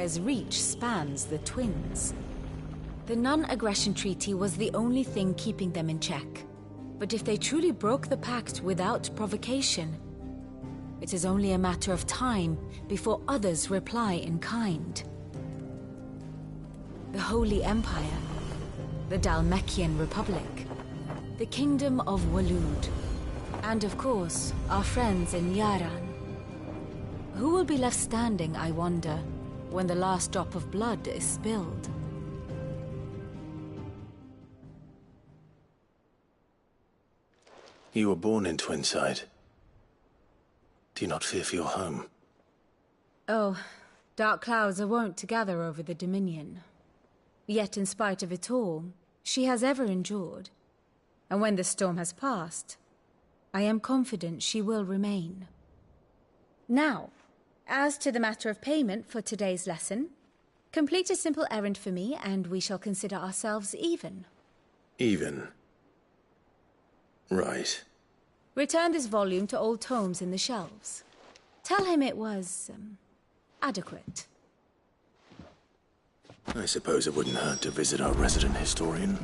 Empire's reach spans the twins. The non-aggression treaty was the only thing keeping them in check. But if they truly broke the pact without provocation, it is only a matter of time before others reply in kind. The Holy Empire, the Dhalmekian Republic, the Kingdom of Waloed, and of course, our friends in Yaran. Who will be left standing, I wonder, when the last drop of blood is spilled? You were born in Twinside. Do you not fear for your home? Oh, dark clouds are wont to gather over the Dominion. Yet in spite of it all, she has ever endured. And when the storm has passed, I am confident she will remain. Now, as to the matter of payment for today's lesson, complete a simple errand for me and we shall consider ourselves even. Even? Right. Return this volume to old tomes in the shelves. Tell him it was, adequate. I suppose it wouldn't hurt to visit our resident historian.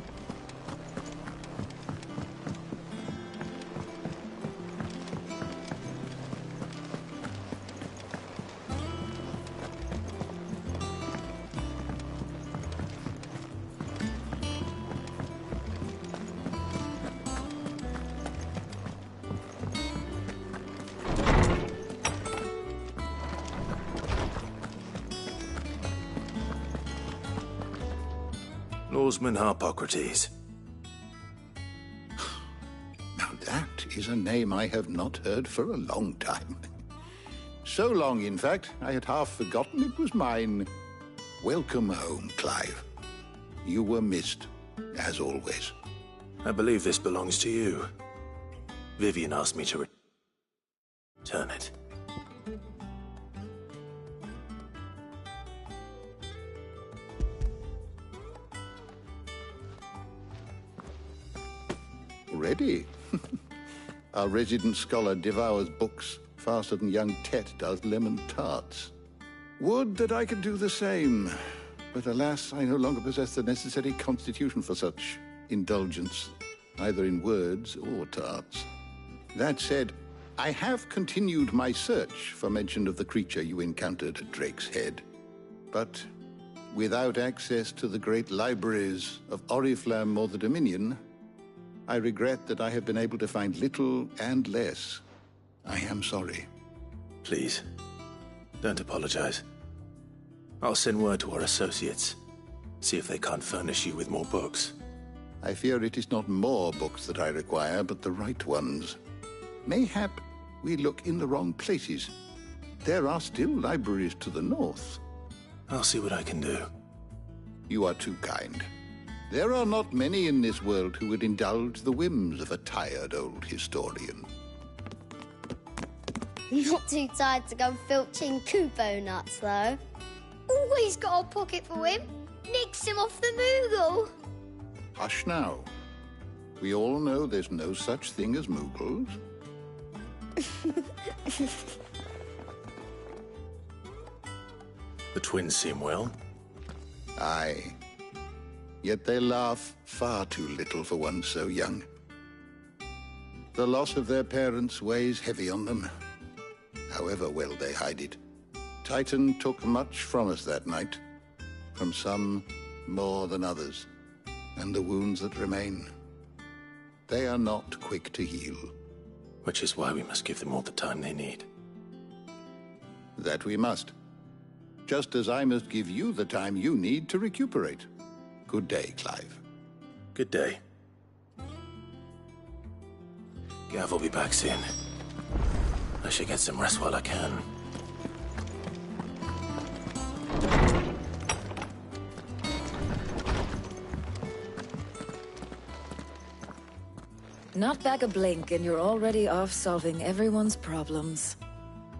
Lawsman Harpocrates. Now that is a name I have not heard for a long time. So long, in fact, I had half forgotten it was mine. Welcome home, Clive. You were missed, as always. I believe this belongs to you. Vivian asked me to return it. Ready? Our resident scholar devours books faster than young Tet does lemon tarts. Would that I could do the same. But alas, I no longer possess the necessary constitution for such indulgence, either in words or tarts. That said, I have continued my search for mention of the creature you encountered at Drake's Head. But without access to the great libraries of Oriflamme or the Dominion, I regret that I have been able to find little and less. I am sorry. Please, don't apologize. I'll send word to our associates. See if they can't furnish you with more books. I fear it is not more books that I require, but the right ones. Mayhap we look in the wrong places. There are still libraries to the north. I'll see what I can do. You are too kind. There are not many in this world who would indulge the whims of a tired old historian. Not too tired to go filching Kupo nuts, though. Always got a pocket for him. Nicks him off the Moogle. Hush now. We all know there's no such thing as Moogles. The twins seem well. Aye. Yet they laugh far too little for one so young. The loss of their parents weighs heavy on them, however well they hide it. Titan took much from us that night, from some more than others, and the wounds that remain, they are not quick to heal. Which is why we must give them all the time they need. That we must. Just as I must give you the time you need to recuperate. Good day, Clive. Good day. Gav will be back soon. I should get some rest while I can. Not back a blink and you're already off solving everyone's problems.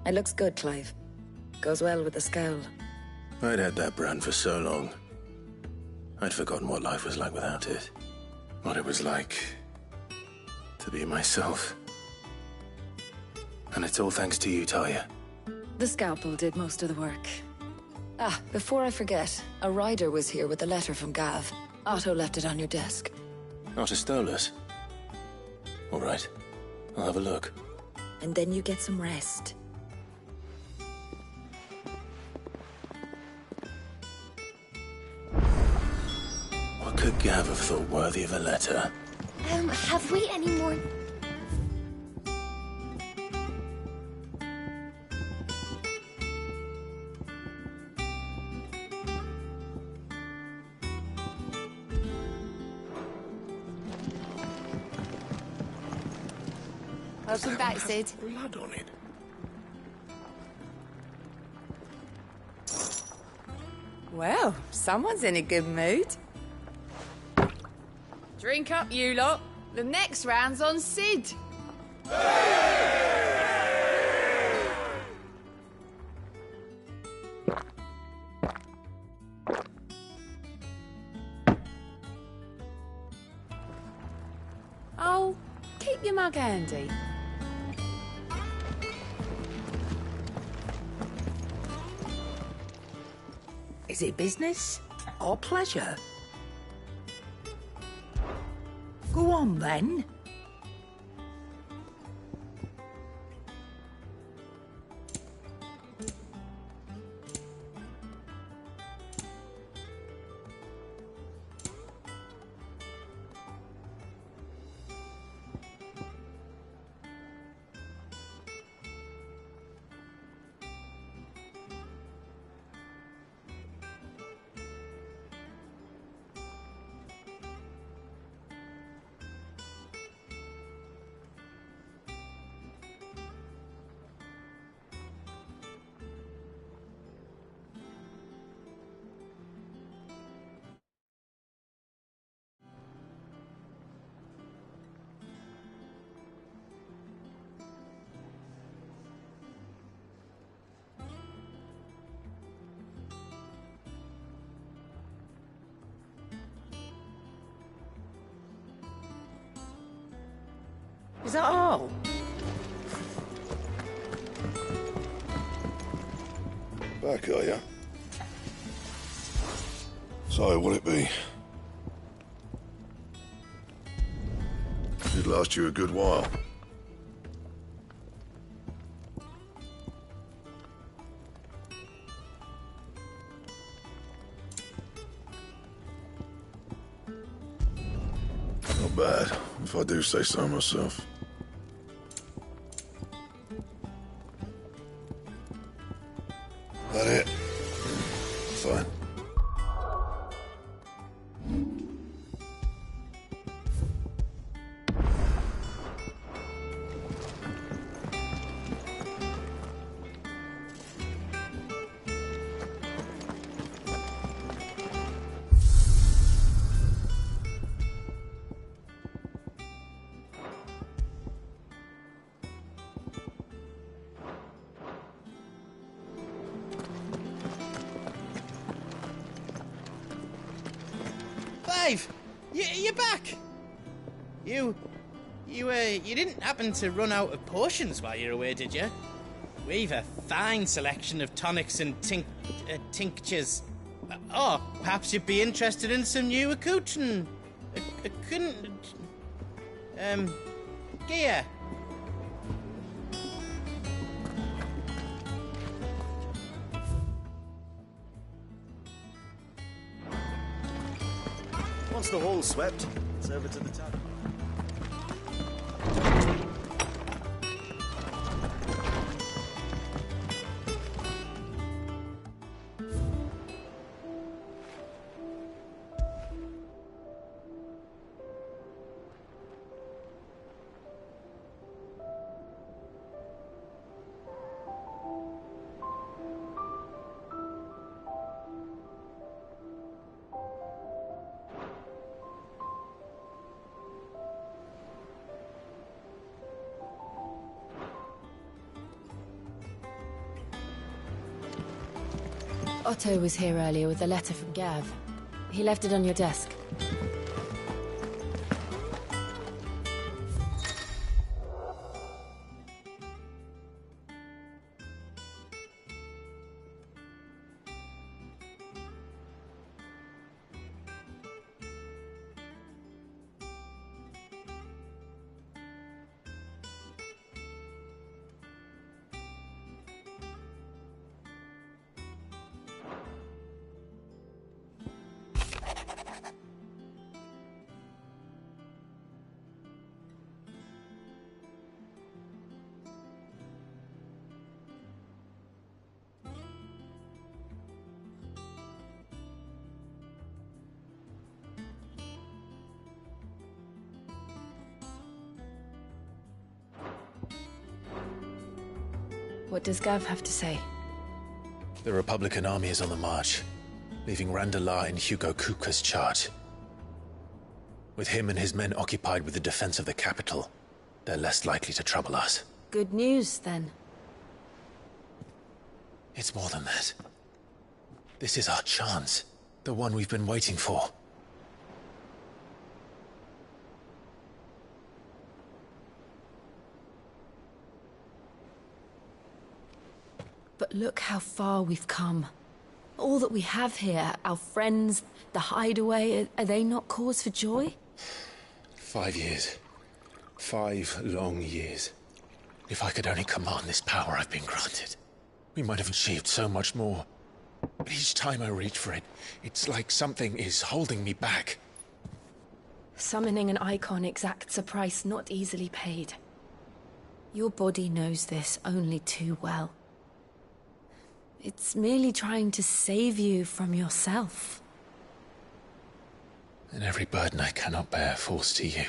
It looks good, Clive. Goes well with the scowl. I'd had that brand for so long. I'd forgotten what life was like without it. What it was like to be myself. And it's all thanks to you, Talia. The scalpel did most of the work. Ah, before I forget, a rider was here with a letter from Gav. Otto left it on your desk. Not a stolus. All right. I'll have a look. And then you get some rest. What could Gav have thought worthy of a letter? Have we any more? Welcome back, Sid. Blood on it. Well, someone's in a good mood. Drink up, you lot. The next round's on Sid. Oh, keep your mug handy. Is it business or pleasure? Go on, then. Is that all? Back, are ya? So, what'll it be? Should last you a good while. Not bad, if I do say so myself. That it? Fine. Clive, you're back. You didn't happen to run out of potions while you're away, did you? We've a fine selection of tonics and tinctures. Oh, perhaps you'd be interested in some new accoutrement. Gear. Once the hall's swept, it's over to the tavern. Otto was here earlier with a letter from Gav. He left it on your desk. What does Gav have to say? The Republican army is on the march, leaving Randalar in Hugo Kuka's charge. With him and his men occupied with the defense of the capital, they're less likely to trouble us. Good news, then. It's more than that. This is our chance. The one we've been waiting for. But look how far we've come. All that we have here, our friends, the hideaway, are they not cause for joy? 5 years. 5 long years. If I could only command this power I've been granted, we might have achieved so much more. But each time I reach for it, it's like something is holding me back. Summoning an icon exacts a price not easily paid. Your body knows this only too well. It's merely trying to save you from yourself. And every burden I cannot bear falls to you.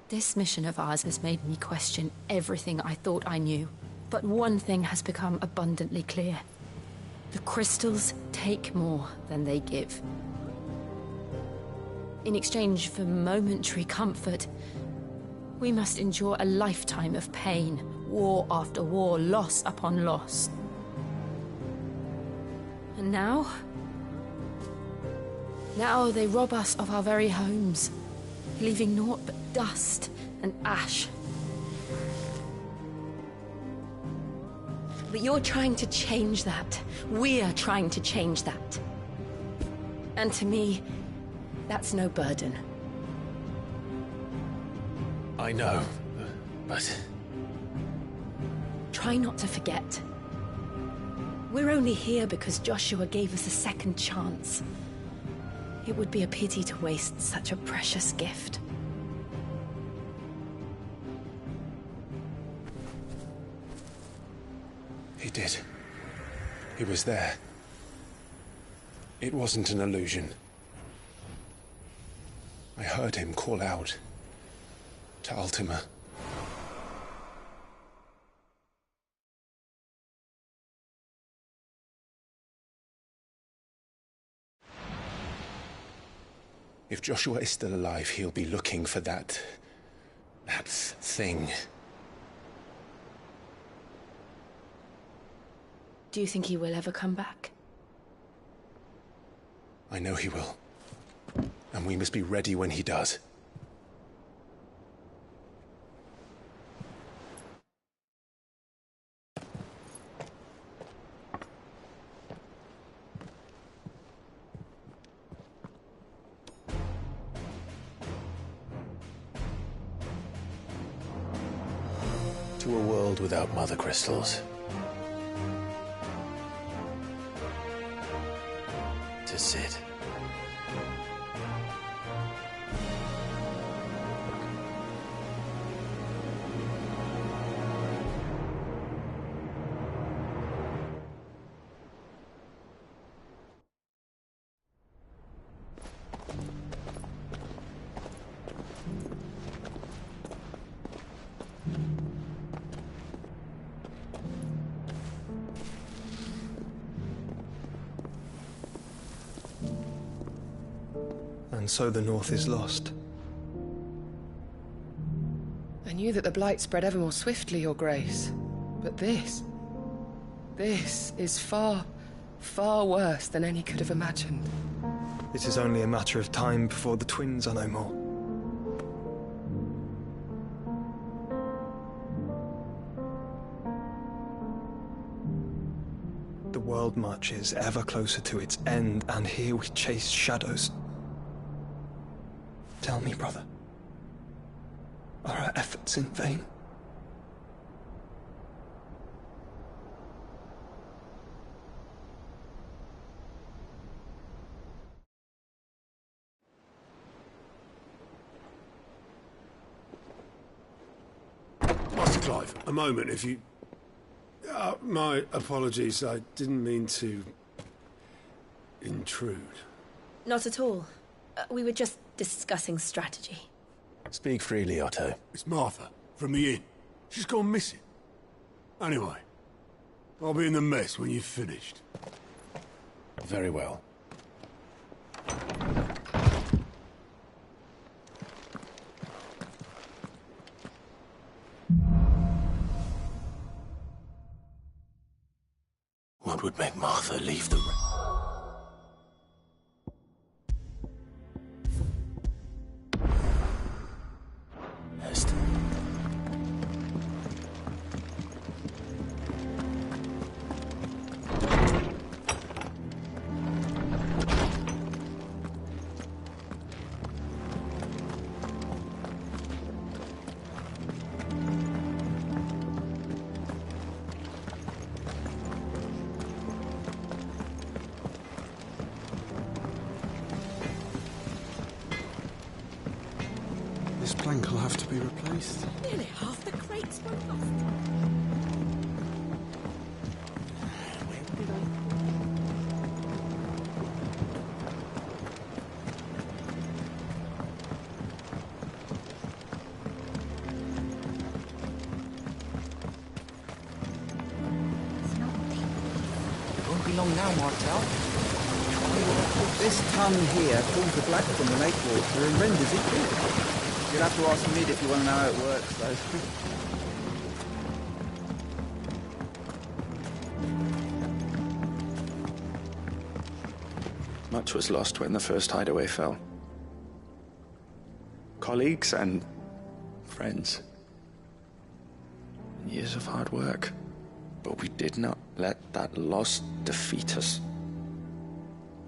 This mission of ours has made me question everything I thought I knew. But one thing has become abundantly clear. The crystals take more than they give. In exchange for momentary comfort, we must endure a lifetime of pain, war after war, loss upon loss. And now they rob us of our very homes, leaving naught but dust and ash. But you're trying to change that. We're trying to change that. And to me, that's no burden. I know, but... Try not to forget. We're only here because Joshua gave us a second chance. It would be a pity to waste such a precious gift. He did. He was there. It wasn't an illusion. I heard him call out to Ultima. If Joshua is still alive, he'll be looking for that thing. Do you think he will ever come back? I know he will. And we must be ready when he does. To a world without mother crystals. To Sid. And so the North is lost. I knew that the Blight spread ever more swiftly, Your Grace. But this is far, far worse than any could have imagined. It is only a matter of time before the twins are no more. The world marches ever closer to its end, and here we chase shadows. Tell me, brother, are our efforts in vain? Master Clive, a moment, if you... my apologies, I didn't mean to... intrude. Not at all. We were just discussing strategy. Speak freely, Otto. It's Martha, from the inn. She's gone missing. Anyway, I'll be in the mess when you've finished. Very well. What would make Martha leave the... Heston. This plank will have to be replaced. Nearly half the crates were lost. It won't be long now, Martel. This ton here pulls the black from the lake water and renders it drinkable. You'll have to ask Mid if you want to know how it works, though. Much was lost when the first hideaway fell. Colleagues and friends. Years of hard work. But we did not let that loss defeat us.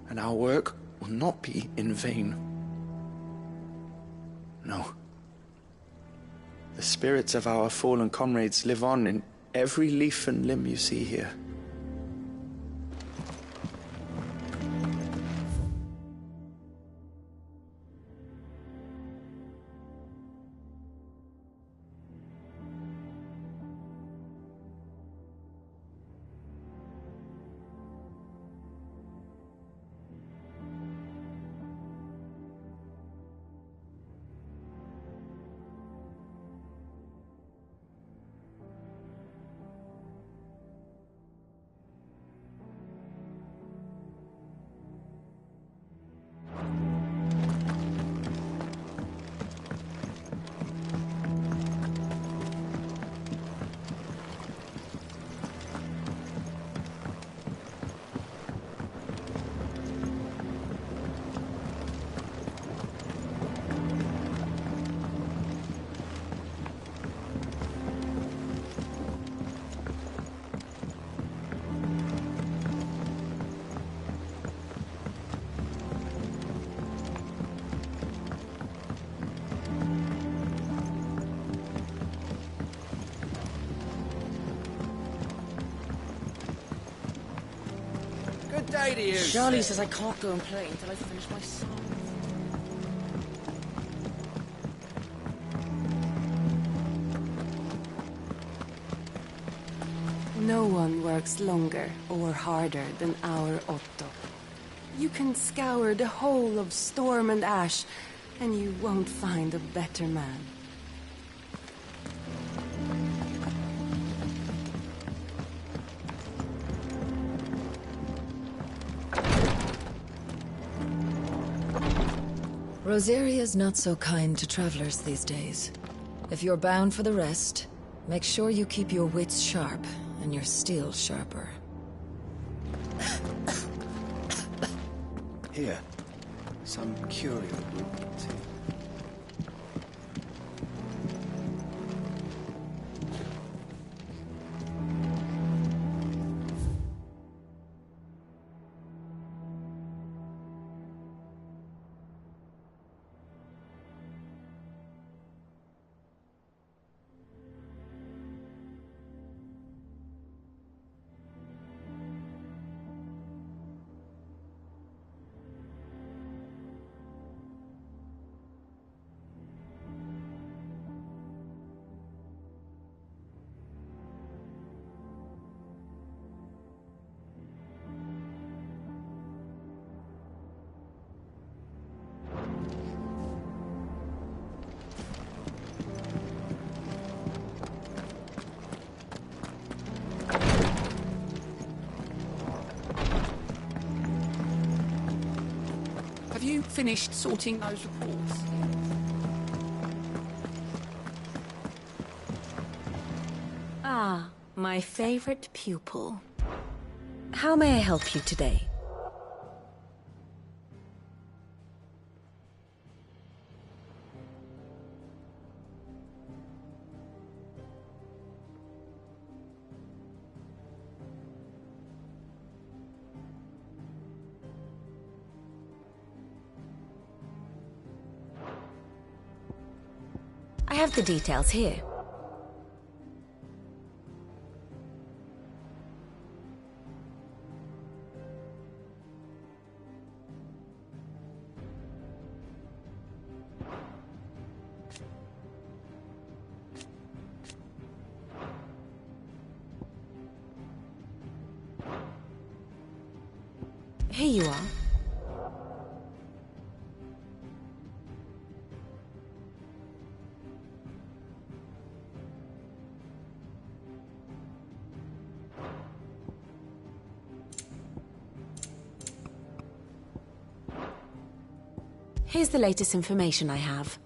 And our work will not be in vain. No. The spirits of our fallen comrades live on in every leaf and limb you see here. Good day to you. Shirley says I can't go and play until I finish my song. No one works longer or harder than our Otto. You can scour the whole of Storm and Ash, and you won't find a better man. Rosaria's not so kind to travelers these days. If you're bound for the rest, make sure you keep your wits sharp and your steel sharper. Here. Some curio root. finished sorting those reports? Ah, my favorite pupil. How may I help you today? I have the details here. Here you are. Here's the latest information I have.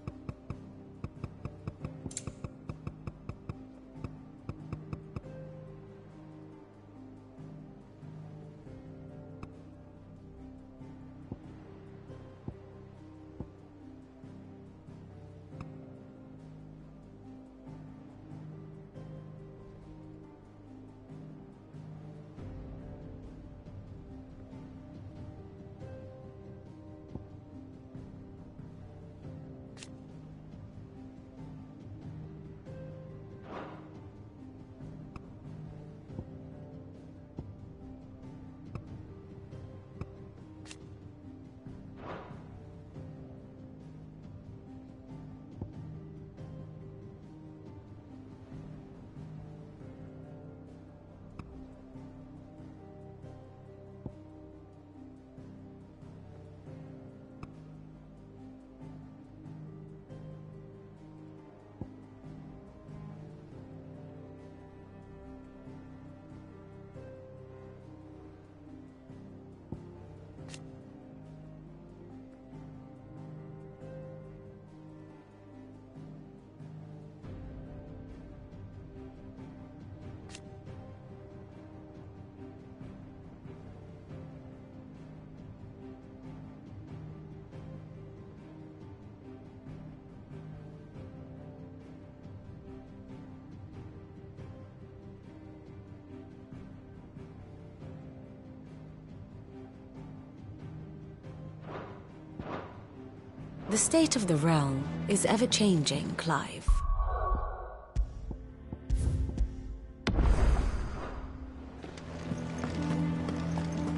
The state of the realm is ever-changing, Clive.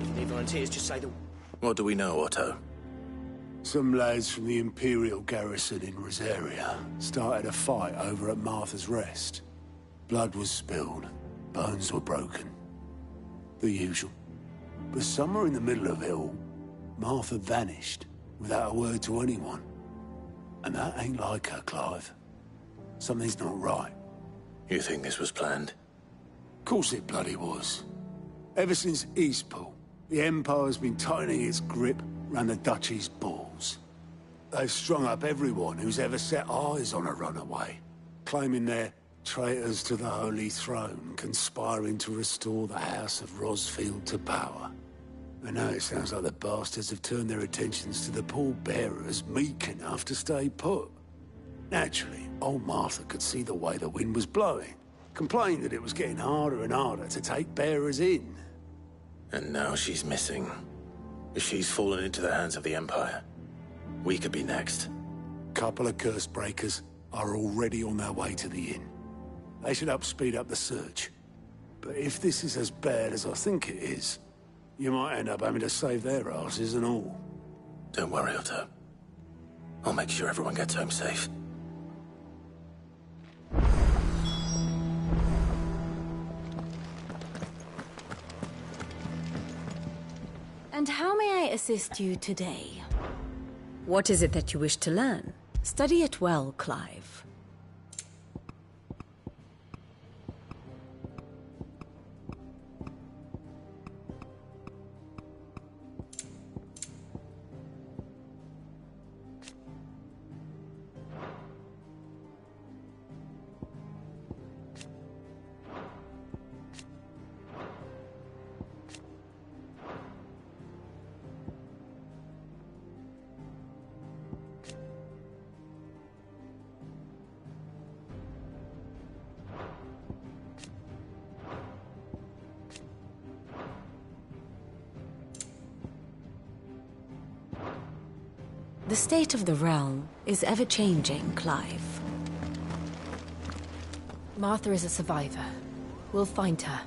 If you need volunteers, just say the... What do we know, Otto? Some lads from the Imperial garrison in Rosaria started a fight over at Martha's Rest. Blood was spilled, bones were broken. The usual. But somewhere in the middle of it all, Martha vanished without a word to anyone. And that ain't like her, Clive. Something's not right. You think this was planned? Course it bloody was. Ever since Eastpool, the Empire's been tightening its grip round the Duchy's balls. They've strung up everyone who's ever set eyes on a runaway, claiming they're traitors to the Holy Throne, conspiring to restore the House of Rosfield to power. And now it sounds like the bastards have turned their attentions to the pallbearers meek enough to stay put. Naturally, old Martha could see the way the wind was blowing, complained that it was getting harder and harder to take bearers in. And now she's missing. If she's fallen into the hands of the Empire, we could be next. Couple of curse breakers are already on their way to the inn. They should speed up the search. But if this is as bad as I think it is, you might end up having to save their asses and all. Don't worry, Otto. I'll make sure everyone gets home safe. And how may I assist you today? What is it that you wish to learn? Study it well, Clive. The state of the realm is ever-changing, Clive. Martha is a survivor. We'll find her.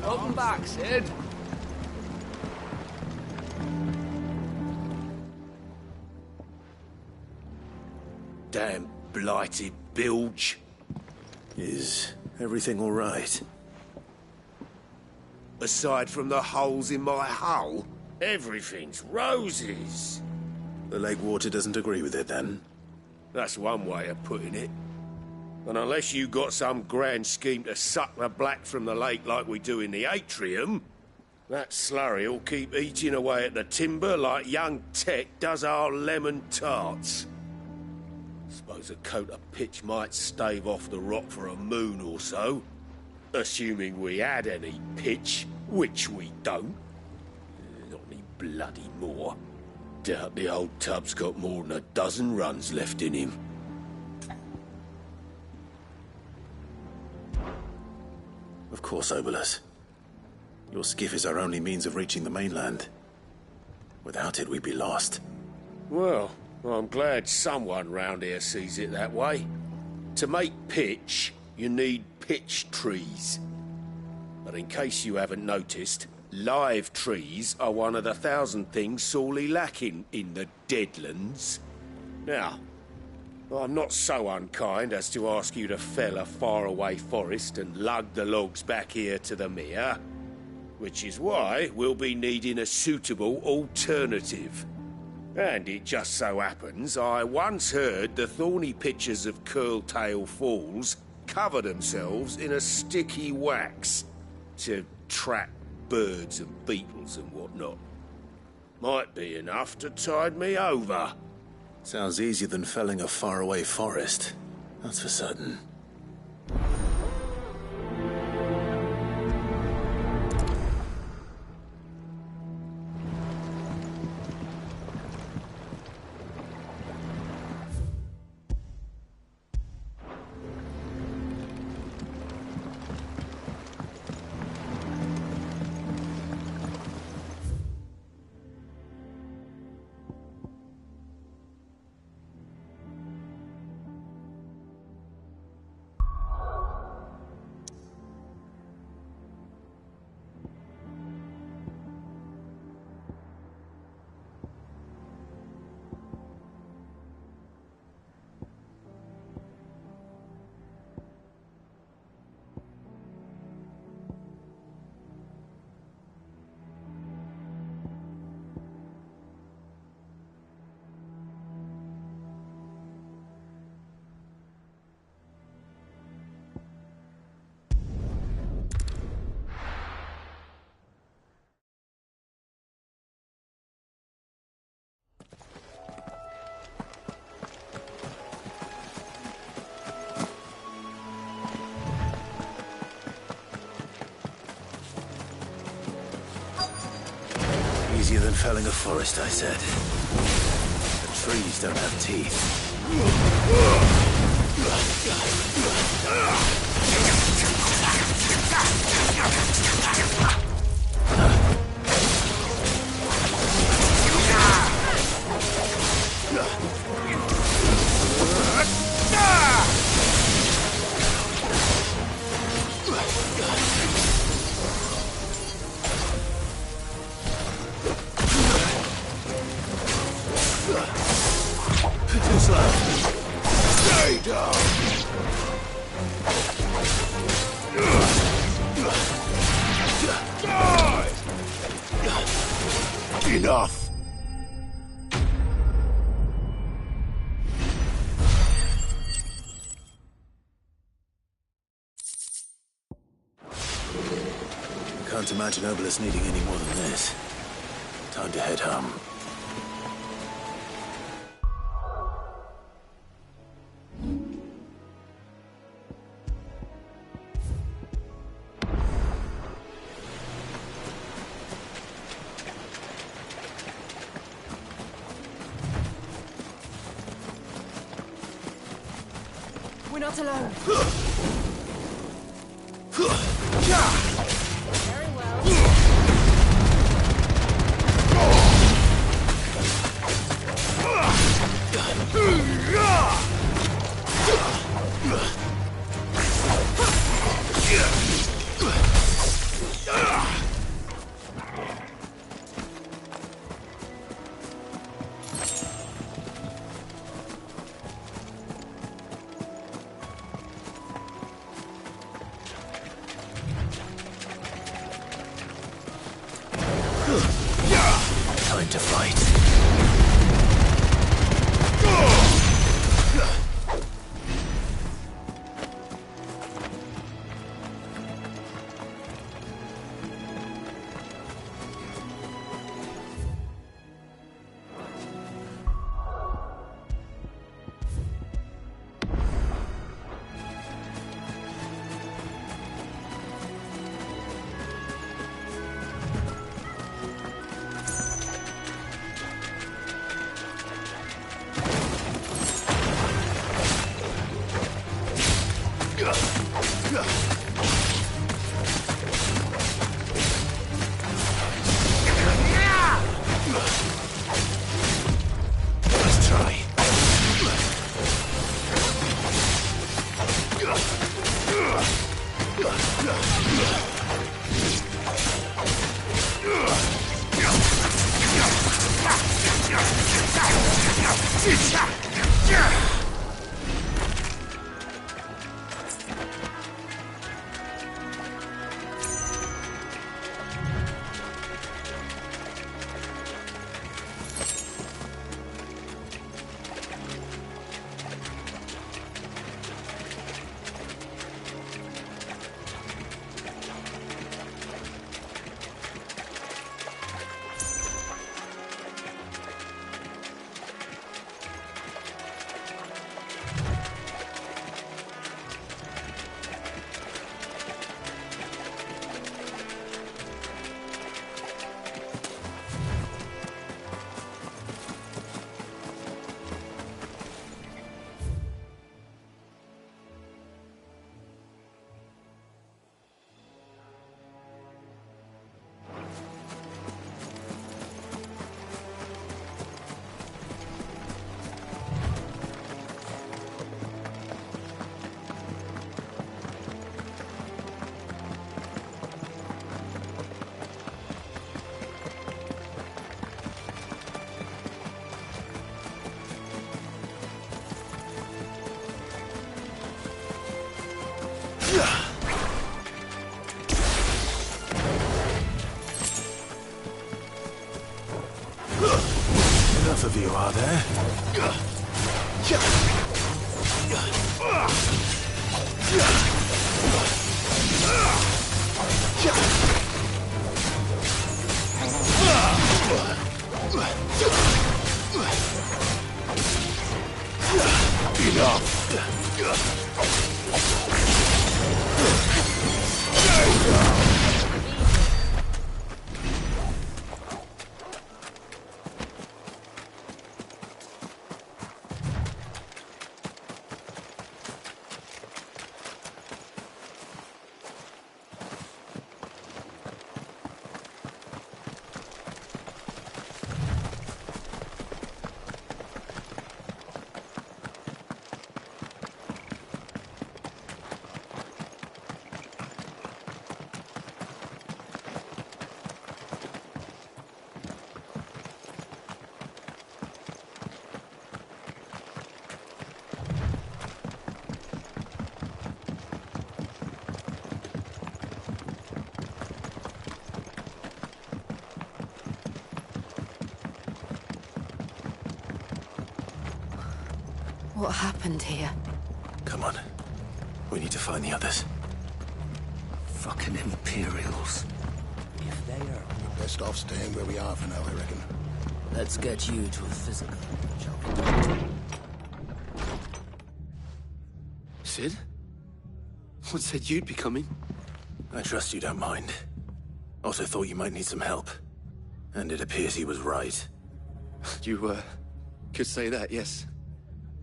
Welcome back, Sid. Damn blighted bilge. Is everything all right? Aside from the holes in my hull, everything's roses. The lake water doesn't agree with it, then? That's one way of putting it. And unless you got some grand scheme to suck the black from the lake like we do in the atrium, that slurry'll keep eating away at the timber like young Tech does our lemon tarts. Suppose a coat of pitch might stave off the rock for a moon or so, assuming we had any pitch, which we don't. Not any bloody more. Doubt the old tub's got more than a dozen runs left in him. Of course, Obolus. Your skiff is our only means of reaching the mainland. Without it, we'd be lost. Well, I'm glad someone round here sees it that way. To make pitch, you need pitch trees. But in case you haven't noticed, live trees are one of the 1,000 things sorely lacking in the Deadlands. Now, I'm not so unkind as to ask you to fell a faraway forest and lug the logs back here to the mere, which is why we'll be needing a suitable alternative. And it just so happens I once heard the thorny pitchers of Curltail Falls cover themselves in a sticky wax to trap birds and beetles and whatnot. Might be enough to tide me over. Sounds easier than felling a faraway forest. That's for certain. Easier than felling a forest, I said. The trees don't have teeth. Stay down! Enough! Can't imagine Obelisk needing any more than this. Time to head home. We're not alone. Very well. Time to fight. Let's try. Enough of you, are there? What happened here? Come on. We need to find the others. Fucking Imperials. If they are... We're best off staying where we are for now, I reckon. Let's get you to a physical, shall we? Sid? What said you'd be coming? I trust you don't mind. Also thought you might need some help. And it appears he was right. You, could say that, yes.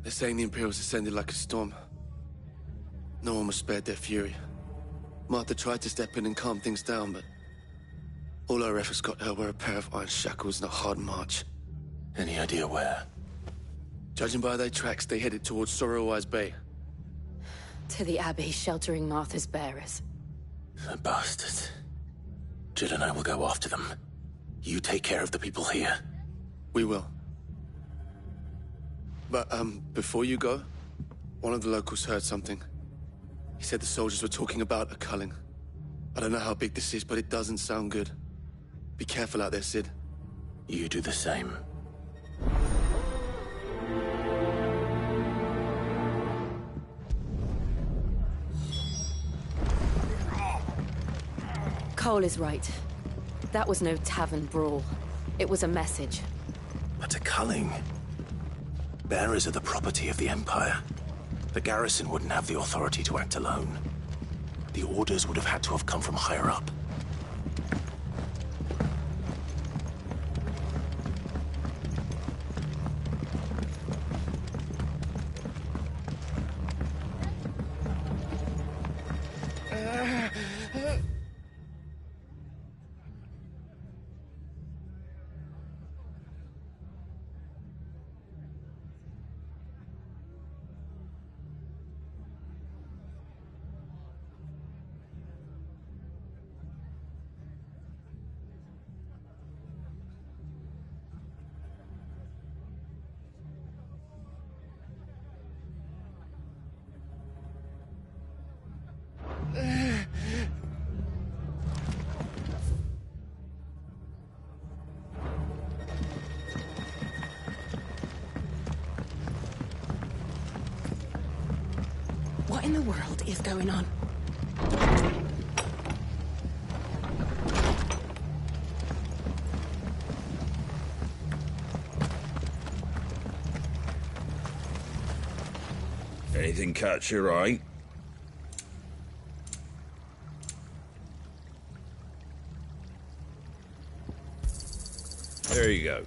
They're saying the Imperials descended like a storm. No one was spared their fury. Martha tried to step in and calm things down, but all our efforts got her were a pair of iron shackles and a hard march. Any idea where? Judging by their tracks, they headed towards Sorrowwise Bay. To the Abbey sheltering Martha's bearers. The bastards. Jill and I will go after them. You take care of the people here. We will. But, before you go, one of the locals heard something. He said the soldiers were talking about a culling. I don't know how big this is, but it doesn't sound good. Be careful out there, Sid. You do the same. Cole is right. That was no tavern brawl. It was a message. But a culling? Bearers are the property of the Empire. The garrison wouldn't have the authority to act alone. The orders would have had to have come from higher up. What in the world is going on? Anything catch your eye? There you go.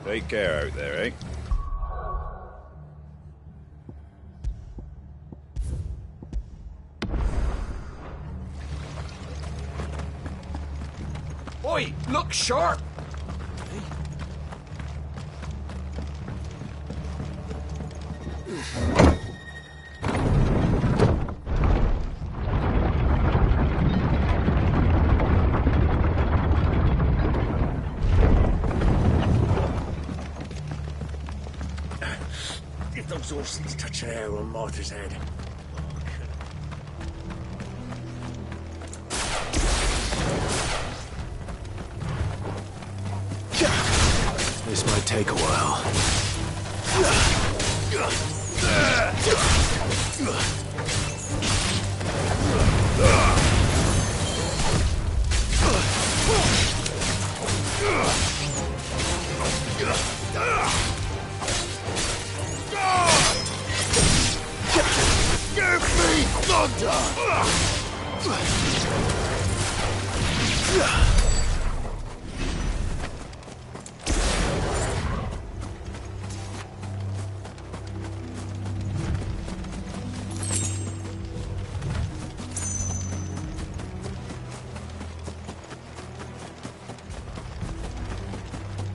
Take care out there, eh? Oi, look sharp! If those horses touch an arrow on Martha's head. This might take a while. Give me thunder!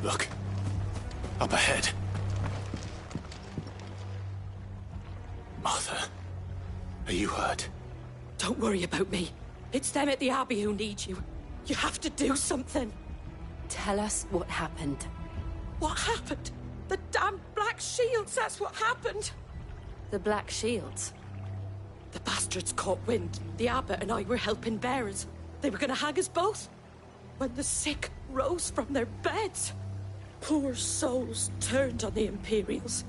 Look. Up ahead. Martha. Are you hurt? Don't worry about me. It's them at the Abbey who need you. You have to do something. Tell us what happened. What happened? The damn Black Shields, that's what happened. The Black Shields? The bastards caught wind. The abbot and I were helping bearers. They were gonna hang us both. When the sick rose from their beds, poor souls turned on the Imperials.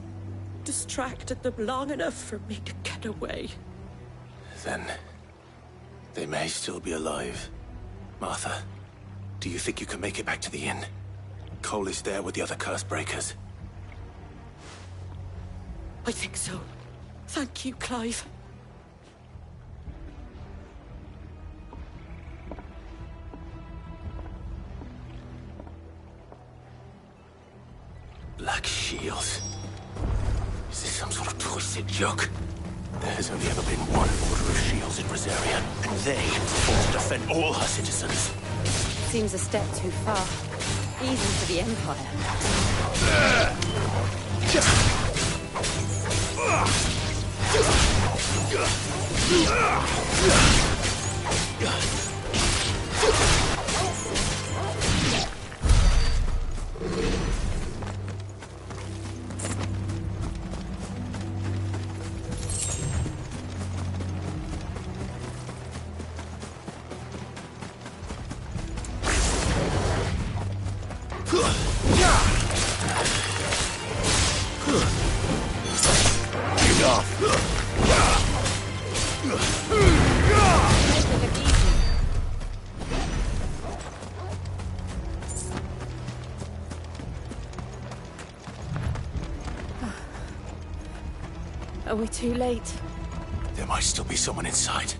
Distracted them long enough for me to get away. Then they may still be alive. Martha, do you think you can make it back to the inn? Cole is there with the other curse breakers. I think so. Thank you, Clive. Black Shields. Is this some sort of twisted joke? There has only ever been one order of shields in Rosaria, and they fought to defend all her citizens. Seems a step too far, even for the Empire. Are we too late? There might still be someone inside.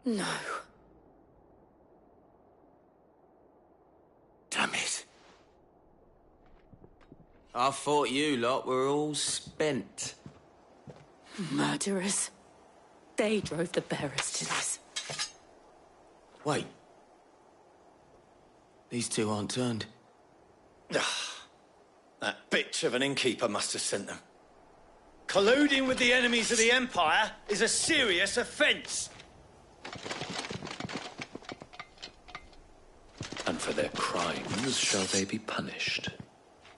No. Damn it. I thought you lot were all spent. Murderers. They drove the bearers to this. Wait. These two aren't turned. That bitch of an innkeeper must have sent them. Colluding with the enemies of the Empire is a serious offence. And for their crimes shall they be punished.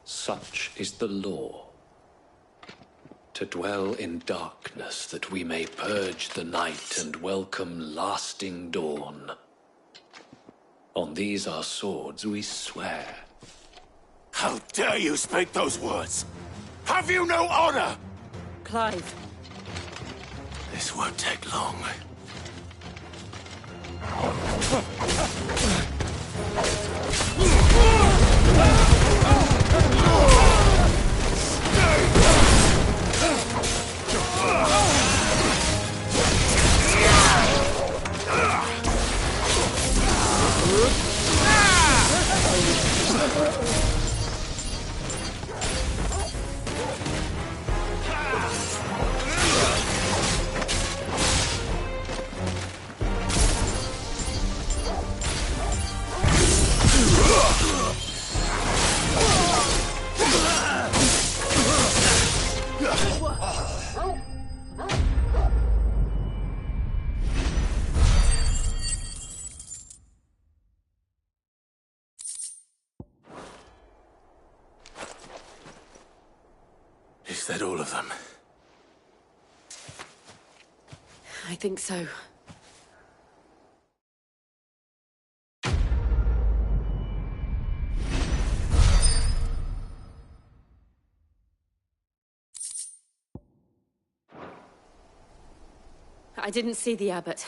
Such is the law. To dwell in darkness that we may purge the night and welcome lasting dawn. On these our swords we swear. How dare you speak those words? Have you no honor? Clive. This won't take long. Is that all of them? I think so. I didn't see the abbot.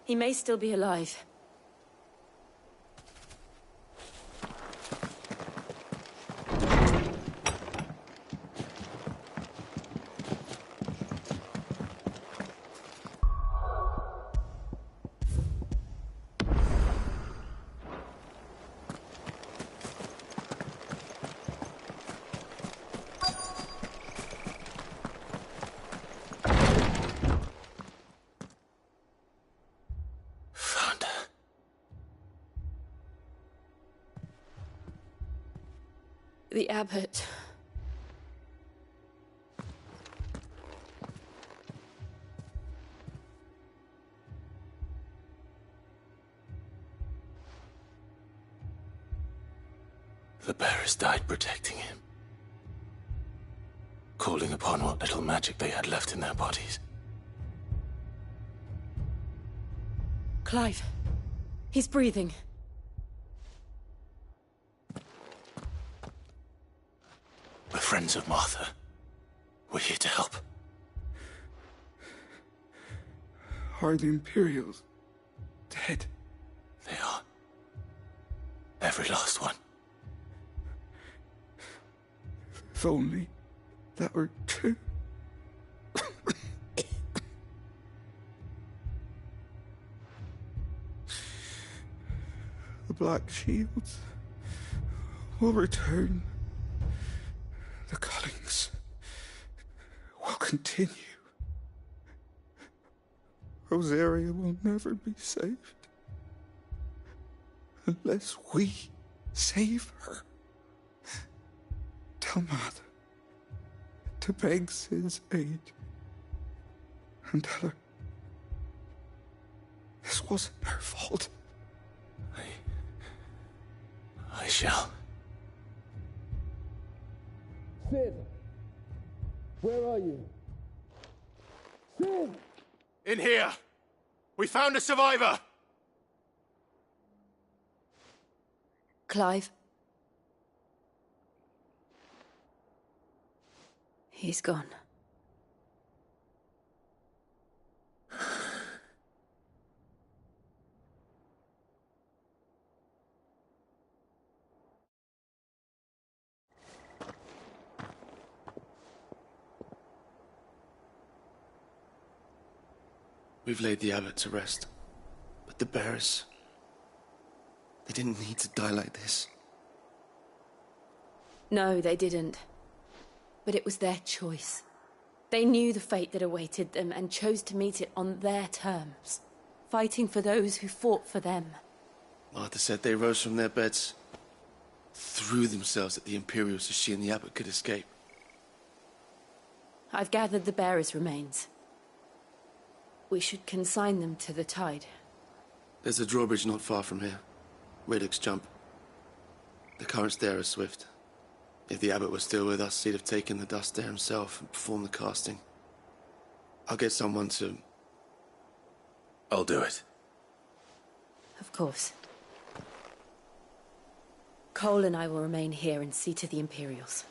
He may still be alive. Found her. The abbot. The bearers died protecting him, calling upon what little magic they had left in their bodies. Clive. He's breathing. We're friends of Martha. We're here to help. Are the Imperials dead? They are. Every last one. If only that were true. The Black Shields will return. The Cullings will continue. Rosaria will never be saved unless we save her. Tell Mother to beg Sid's aid and tell her this wasn't her fault. I shall. Sid! Where are you? Sid! In here! We found a survivor! Clive. He's gone. We've laid the abbot to rest, but the bearers, they didn't need to die like this. No, they didn't. But it was their choice. They knew the fate that awaited them and chose to meet it on their terms, fighting for those who fought for them. Martha said they rose from their beds, threw themselves at the Imperials so she and the abbot could escape. I've gathered the bearers' remains. We should consign them to the tide. There's a drawbridge not far from here. Radix Jump. The currents there are swift. If the abbot was still with us, he'd have taken the dust there himself and performed the casting. I'll get someone to... I'll do it. Of course. Cole and I will remain here and see to the Imperials.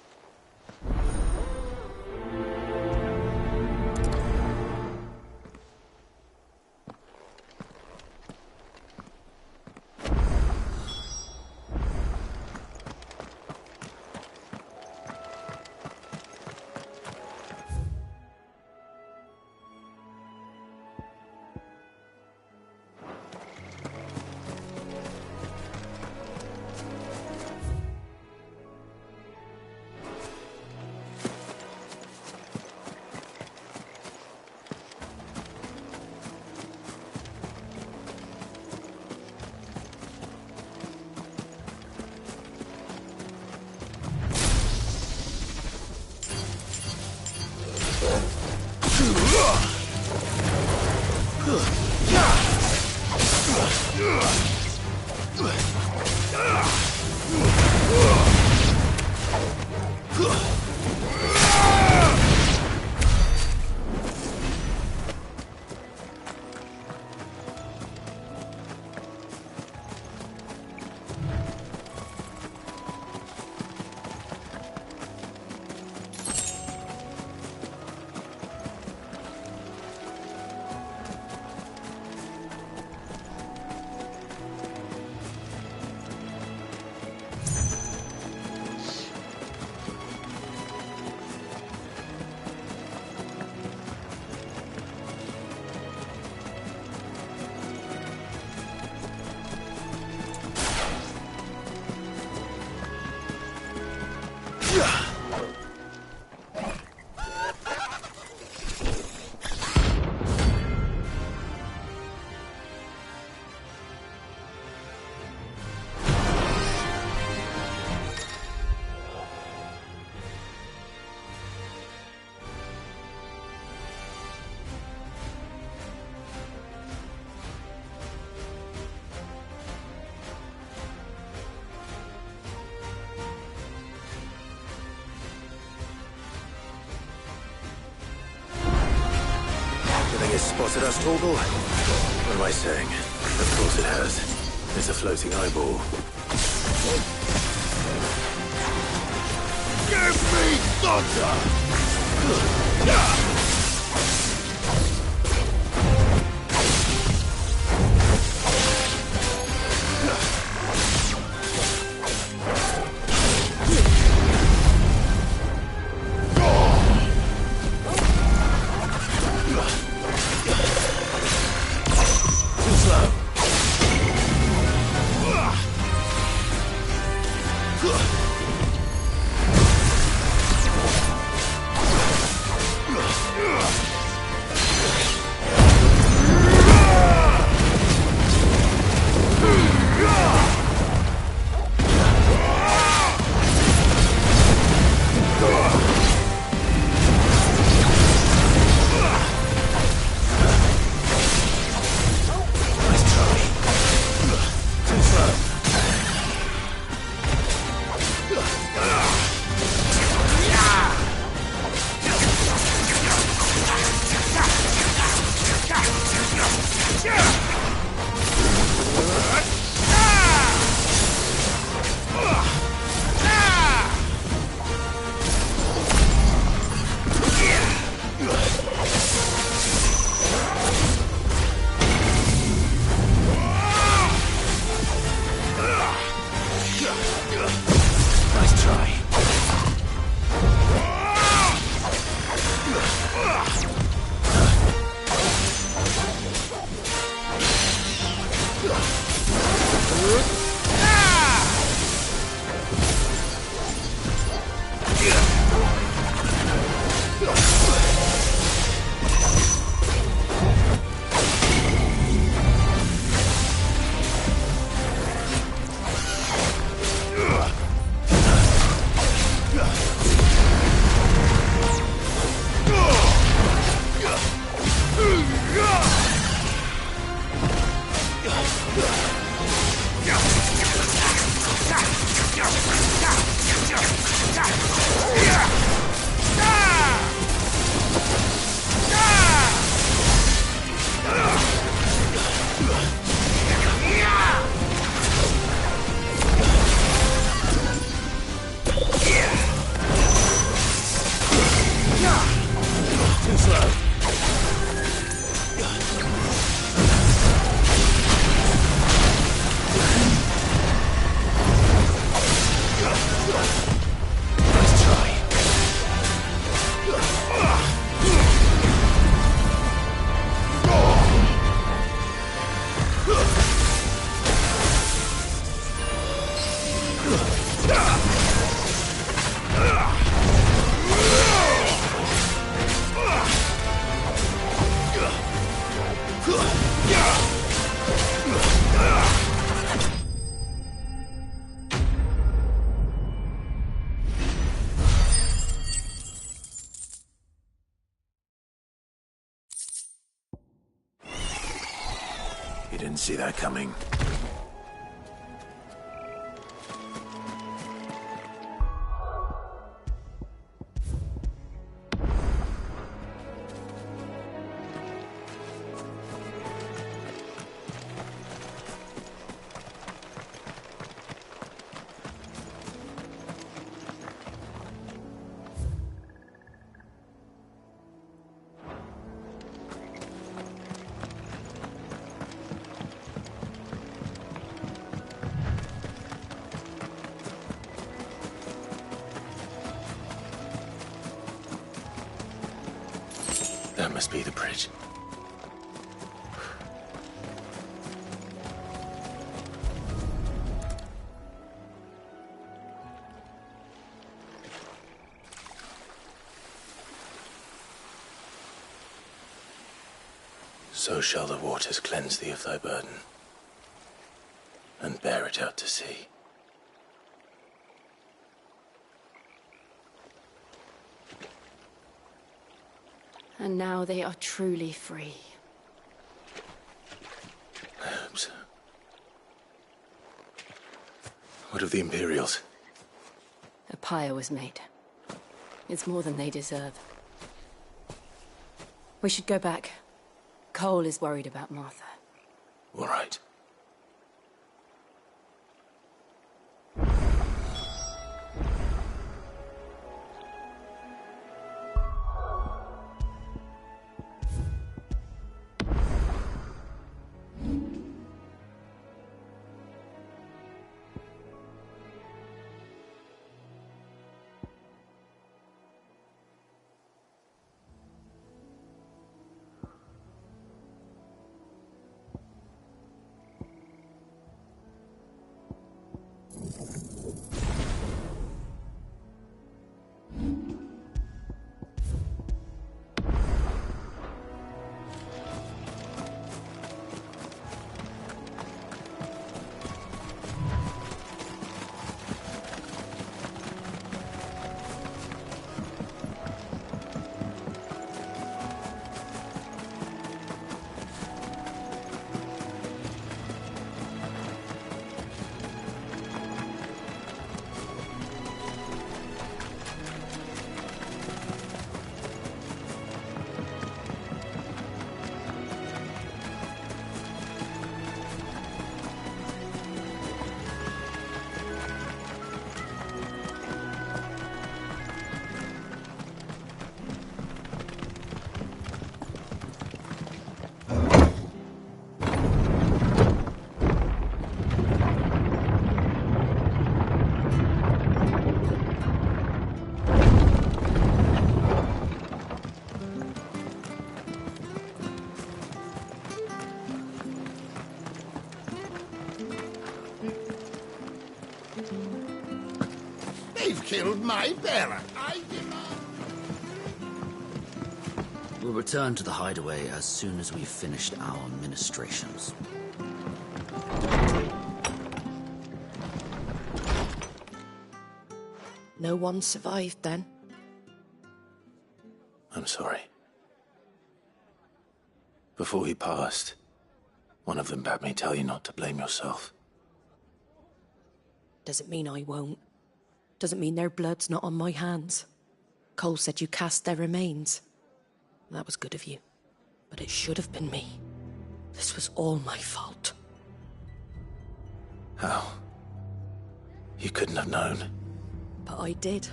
this spotted us, Torgal? What am I saying? Of course it has. It's a floating eyeball. Give me thunder! You didn't see that coming. That must be the bridge. So shall the waters cleanse thee of thy burden, and bear it out to sea. And now they are truly free. I hope so. What of the Imperials? A pyre was made. It's more than they deserve. We should go back. Cole is worried about Martha. All right. They've killed my bearer. I demand. We'll return to the hideaway as soon as we've finished our ministrations. No one survived then? I'm sorry. Before he passed, one of them bade me tell you not to blame yourself. Doesn't mean I won't. Doesn't mean their blood's not on my hands. Cole said you cast their remains. That was good of you. But it should have been me. This was all my fault. How? You couldn't have known. But I did.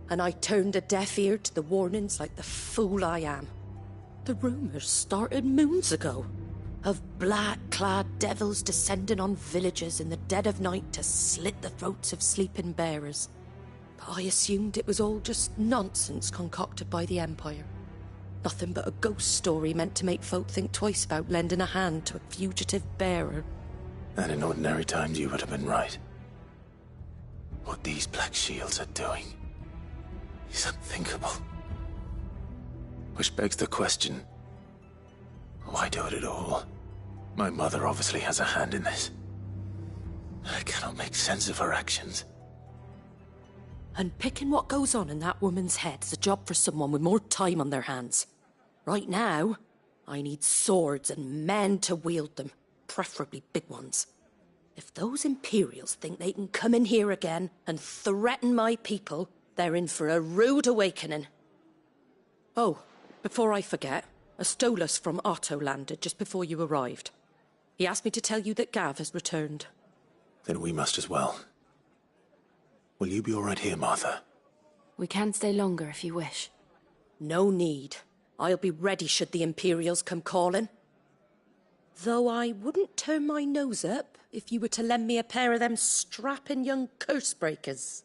And I turned a deaf ear to the warnings like the fool I am. The rumours started moons ago. Of black-clad devils descending on villages in the dead of night to slit the throats of sleeping bearers. But I assumed it was all just nonsense concocted by the Empire. Nothing but a ghost story meant to make folk think twice about lending a hand to a fugitive bearer. And in ordinary times you would have been right. What these Black Shields are doing is unthinkable. Which begs the question, why do it at all? My mother obviously has a hand in this. I cannot make sense of her actions. And picking what goes on in that woman's head is a job for someone with more time on their hands. Right now, I need swords and men to wield them, preferably big ones. If those Imperials think they can come in here again and threaten my people, they're in for a rude awakening. Oh, before I forget, a Stolas from Otto landed just before you arrived. He asked me to tell you that Gav has returned. Then we must as well. Will you be all right here, Martha? We can stay longer if you wish. No need. I'll be ready should the Imperials come calling. Though I wouldn't turn my nose up if you were to lend me a pair of them strapping young curse breakers.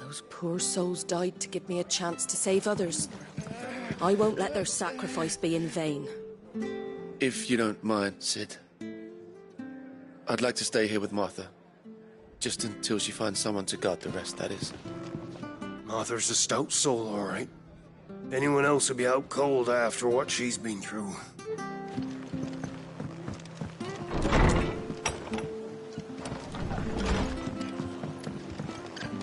Those poor souls died to give me a chance to save others. I won't let their sacrifice be in vain. If you don't mind, Sid, I'd like to stay here with Martha. Just until she finds someone to guard the rest, that is. Martha's a stout soul, all right. Anyone else would be out cold after what she's been through.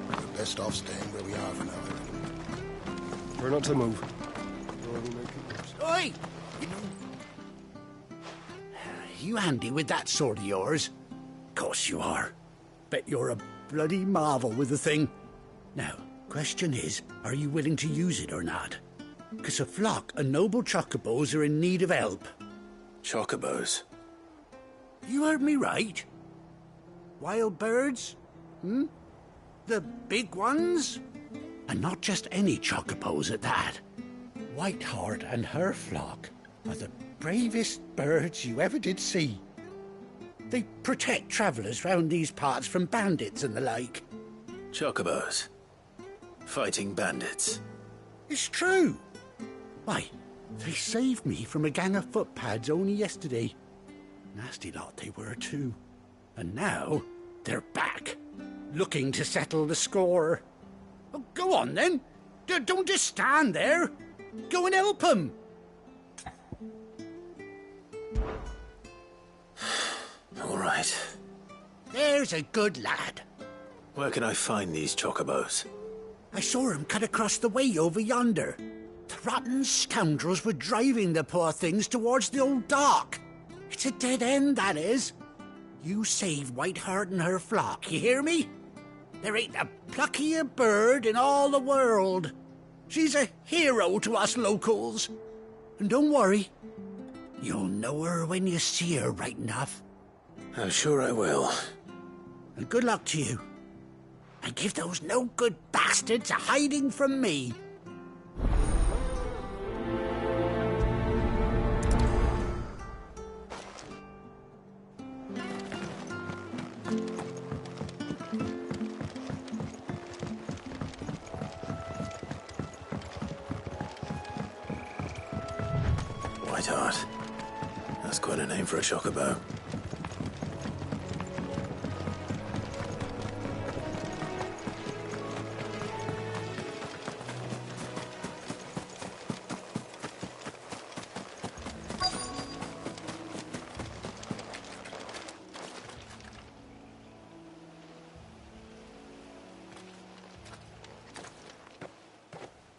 We're best off staying where we are for now. We're not to move. Oi! You handy with that sword of yours? Course you are. Bet you're a bloody marvel with the thing. Now, question is, are you willing to use it or not? 'Cause a flock of noble chocobos are in need of help. Chocobos? You heard me right. Wild birds? Hmm? The big ones? And not just any chocobos at that. Whiteheart and her flock are the bravest birds you ever did see. They protect travellers round these parts from bandits and the like. Chocobos? Fighting bandits? It's true. Why, they saved me from a gang of footpads only yesterday. Nasty lot they were too. And now they're back, looking to settle the score. Oh, go on then. Don't just stand there. Go and help them. All right. There's a good lad. Where can I find these chocobos? I saw him cut across the way over yonder. The rotten scoundrels were driving the poor things towards the old dock. It's a dead end, that is. You save Whiteheart and her flock, you hear me? There ain't a pluckier bird in all the world. She's a hero to us locals. And don't worry, you'll know her when you see her right enough. I'm sure I will. And good luck to you. And give those no-good bastards a hiding from me. Whiteheart. That's quite a name for a chocobo.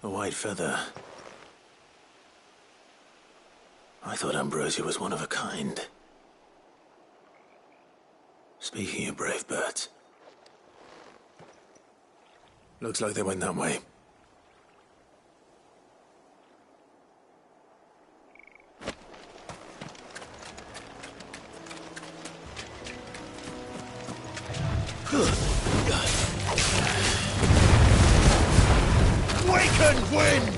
A white feather. I thought Ambrosia was one of a kind. Speaking of brave birds, looks like they went that way. Wakened wind!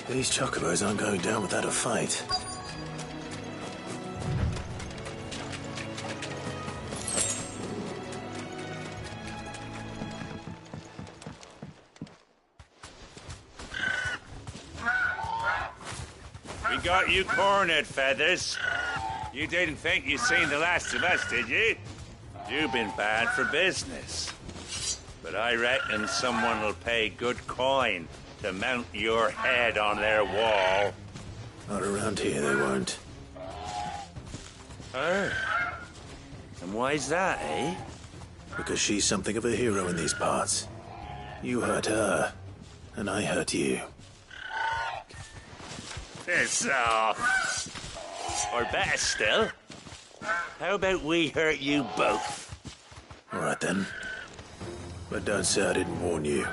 These chocobos aren't going down without a fight. We got you cornered, Feathers. You didn't think you'd seen the last of us, did you? You've been bad for business. But I reckon someone will pay good coin to mount your head on their wall. Not around here, they won't. Oh. And why's that, eh? Because she's something of a hero in these parts. You hurt her, and I hurt you. Piss off. Or better still, how about we hurt you both? All right then. But don't say I didn't warn you.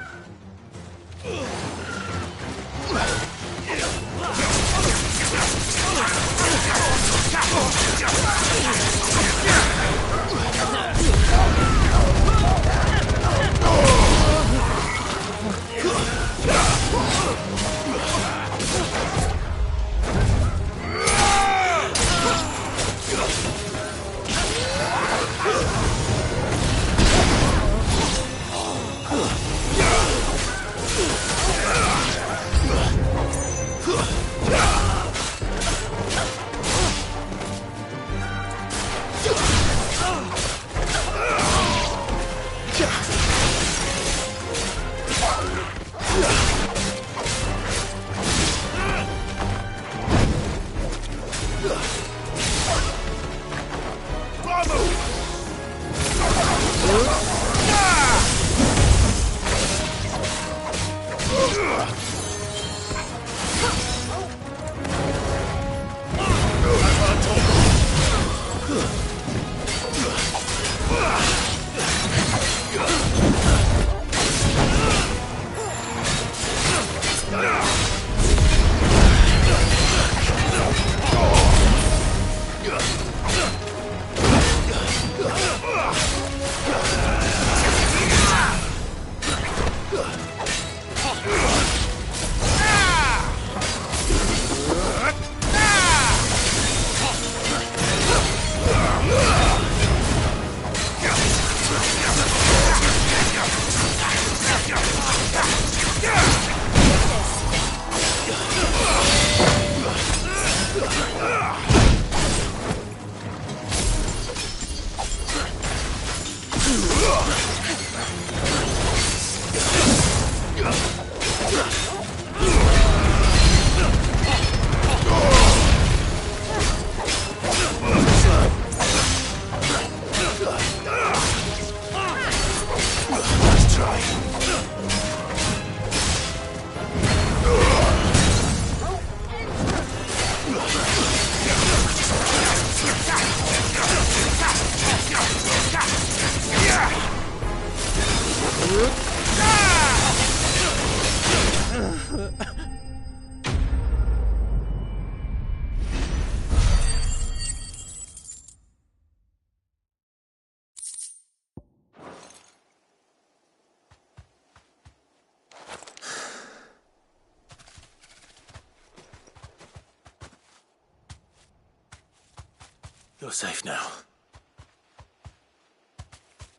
You're safe now.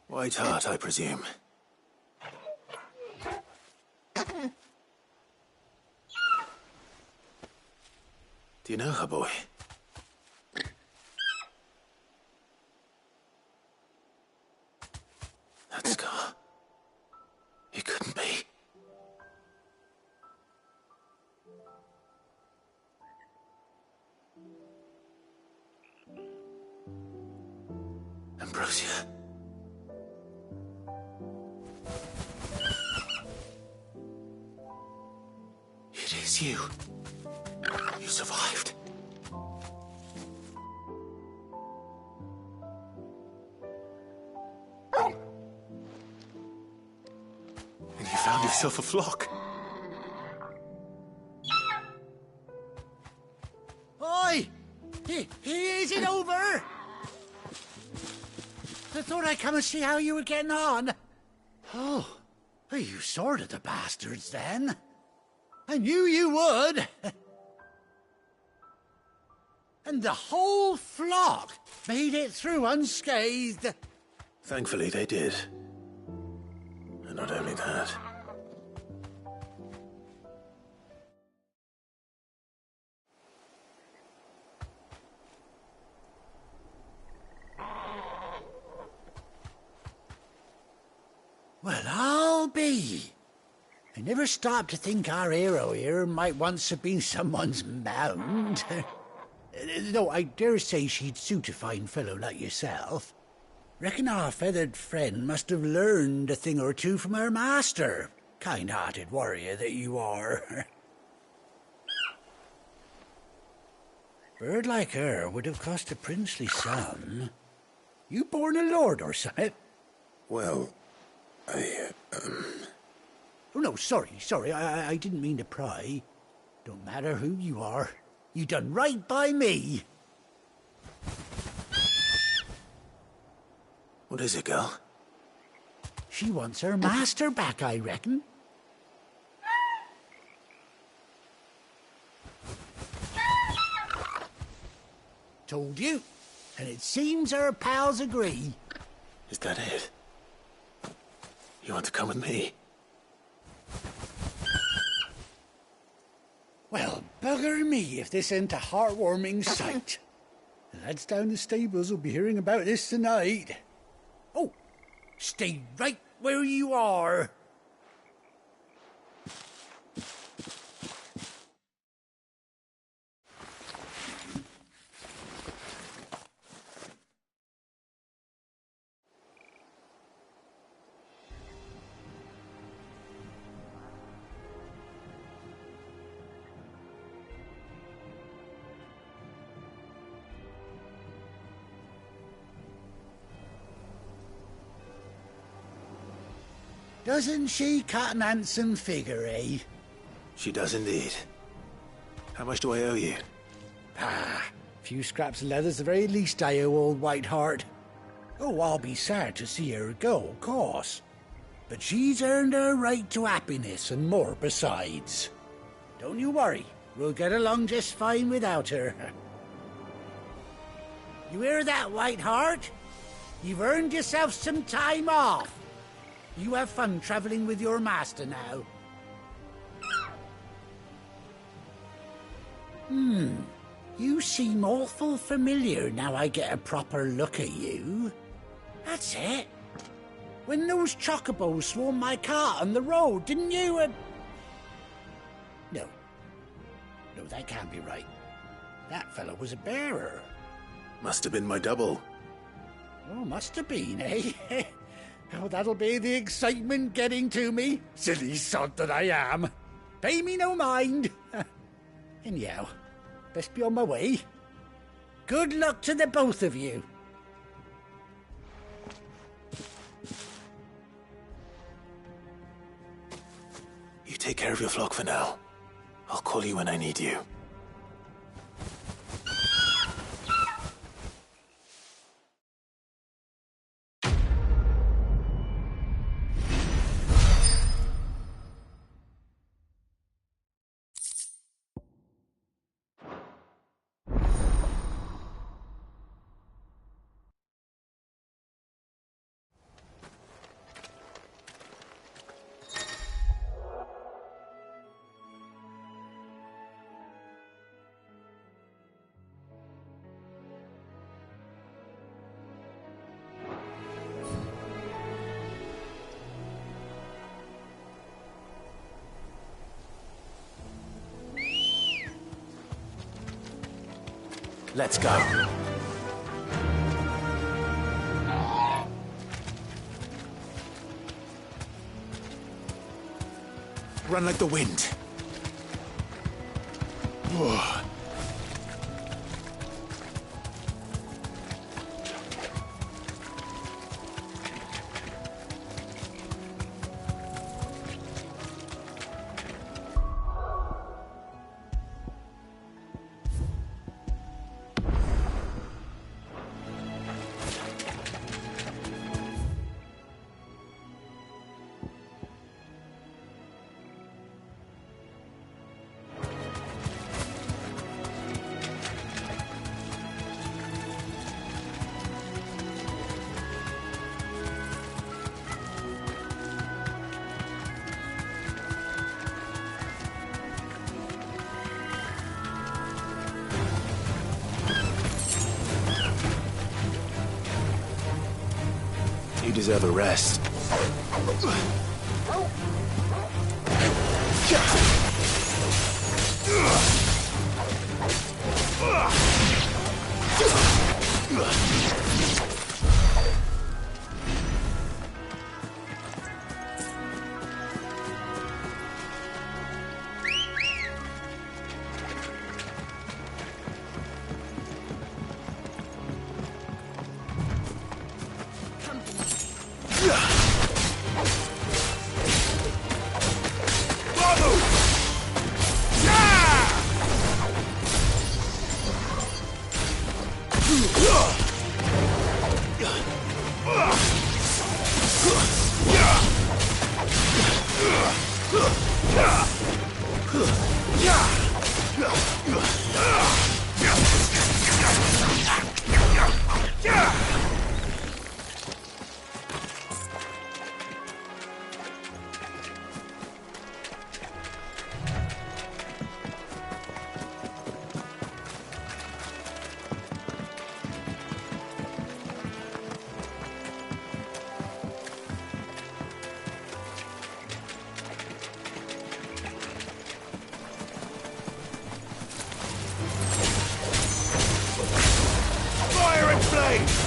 White Hart, I presume. Do you know her, boy? That scar. It couldn't be. Ambrosia. It is you. You survived. And you found yourself a flock. Oi! Is it over? I thought I'd come and see how you were getting on. Oh, you sorted the bastards then. I knew you would. And the whole flock made it through unscathed. Thankfully, they did. And not only that. Well, I'll be. I never stopped to think our hero here might once have been someone's mount. Though I dare say she'd suit a fine fellow like yourself. Reckon our feathered friend must have learned a thing or two from her master. Kind-hearted warrior that you are. Bird like her would have cost a princely sum. You born a lord or something? Well, Oh, no, sorry. I didn't mean to pry. Don't matter who you are. You done right by me. What is it, girl? She wants her master back, I reckon. Told you. And it seems her pals agree. Is that it? You want to come with me? Well, bugger me if this ain't a heartwarming sight. The lads down the stables will be hearing about this tonight. Oh, stay right where you are. Doesn't she cut an handsome figure, eh? She does indeed. How much do I owe you? A few scraps of leather's the very least I owe old Whiteheart. Oh, I'll be sad to see her go, of course. But she's earned her right to happiness and more besides. Don't you worry, we'll get along just fine without her. You hear that, Whiteheart? You've earned yourself some time off. You have fun traveling with your master now. You seem awful familiar now I get a proper look at you. That's it. When those chocobos swarmed my cart on the road, didn't you? No, that can't be right. That fellow was a bearer. Must have been my double. Oh, must have been, eh? Oh, that'll be the excitement getting to me. Silly sod that I am. Pay me no mind. Anyhow, best be on my way. Good luck to the both of you. You take care of your flock for now. I'll call you when I need you. Let's go. Run like the wind. Whoa. You deserve a rest. Fire and flame!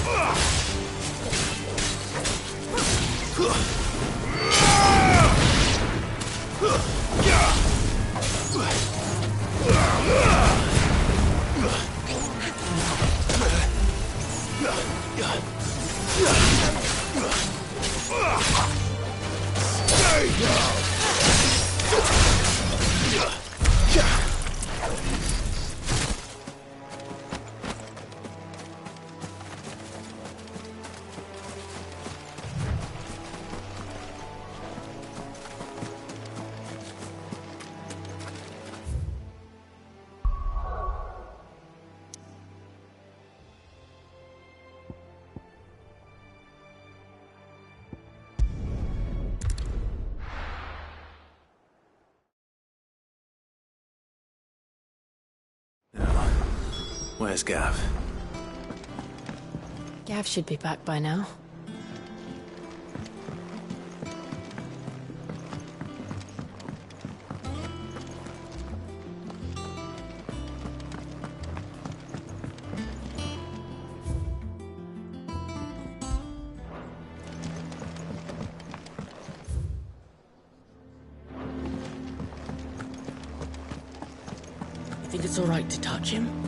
Where's Gav? Gav should be back by now. You think it's all right to touch him?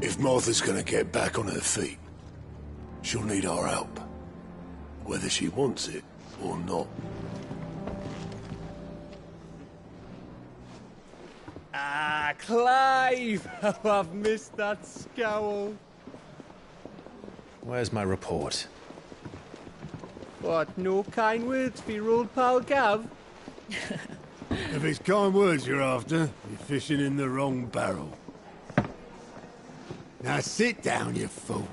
If Martha's gonna get back on her feet, she'll need our help. Whether she wants it or not. Ah, Clive! Oh, I've missed that scowl. Where's my report? What, no kind words for your old pal Gav? If it's kind words you're after, you're fishing in the wrong barrel. Now sit down, you fool.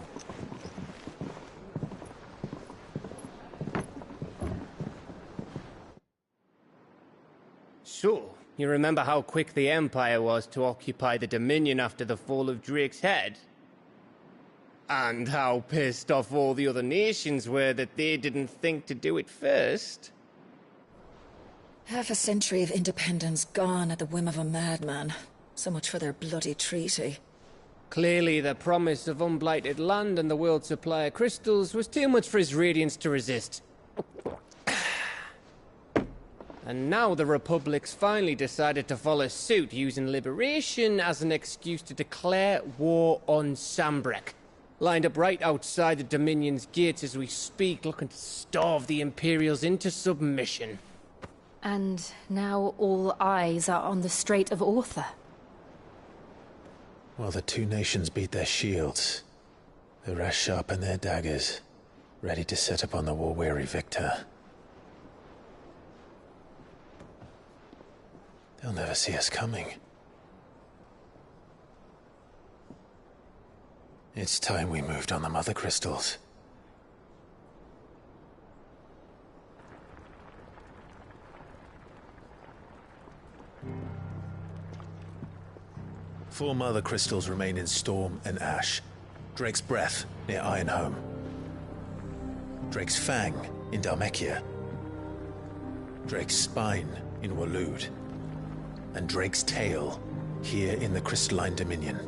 So, you remember how quick the Empire was to occupy the Dominion after the fall of Drake's head? And how pissed off all the other nations were that they didn't think to do it first? Half a century of independence gone at the whim of a madman. So much for their bloody treaty. Clearly, the promise of unblighted land and the world's supply of crystals was too much for his radiance to resist. And now the Republic's finally decided to follow suit, using liberation as an excuse to declare war on Sambrek. Lined up right outside the Dominion's gates as we speak, looking to starve the Imperials into submission. And now all eyes are on the Strait of Author. While the two nations beat their shields, the rest sharpen their daggers, ready to set upon the war-weary victor. They'll never see us coming. It's time we moved on the Mother Crystals. Four Mother Crystals remain in Storm and Ash. Drake's Breath, near Ironhome. Drake's Fang, in Dhalmekia. Drake's Spine, in Waloed. And Drake's Tail, here in the Crystalline Dominion.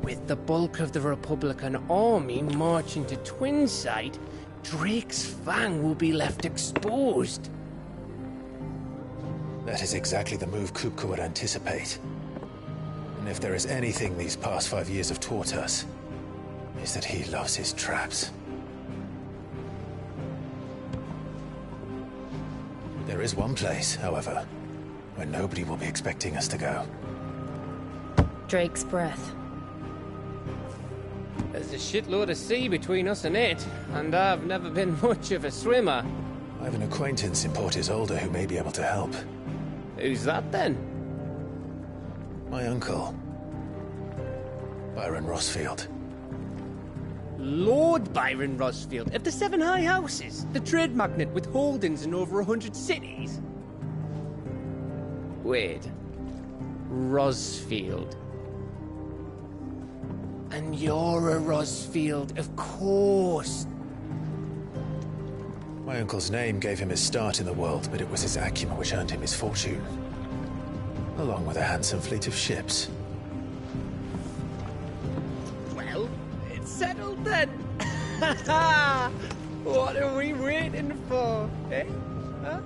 With the bulk of the Republican army marching to Twinside, Drake's Fang will be left exposed. That is exactly the move Kupka would anticipate. And if there is anything these past 5 years have taught us, is that he loves his traps. There is one place, however, where nobody will be expecting us to go. Drake's Breath. There's a shitload of sea between us and it, and I've never been much of a swimmer. I have an acquaintance in Port Isolde who may be able to help. Who's that then? My uncle, Byron Rosfield. Lord Byron Rosfield of the Seven High Houses, the trade magnate with holdings in over 100 cities. Wait, Rosfield. And you're a Rosfield, of course. My uncle's name gave him his start in the world, but it was his acumen which earned him his fortune. Along with a handsome fleet of ships. Well, it's settled then. What are we waiting for, eh? Huh?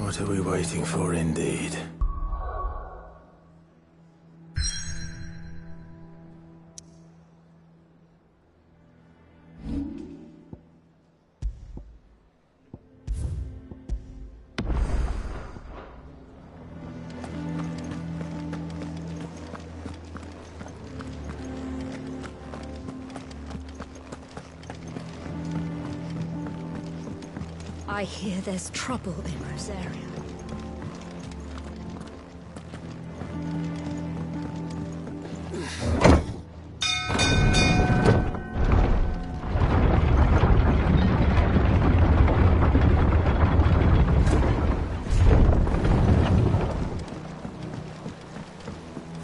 What are we waiting for, indeed? I hear there's trouble in Rosaria.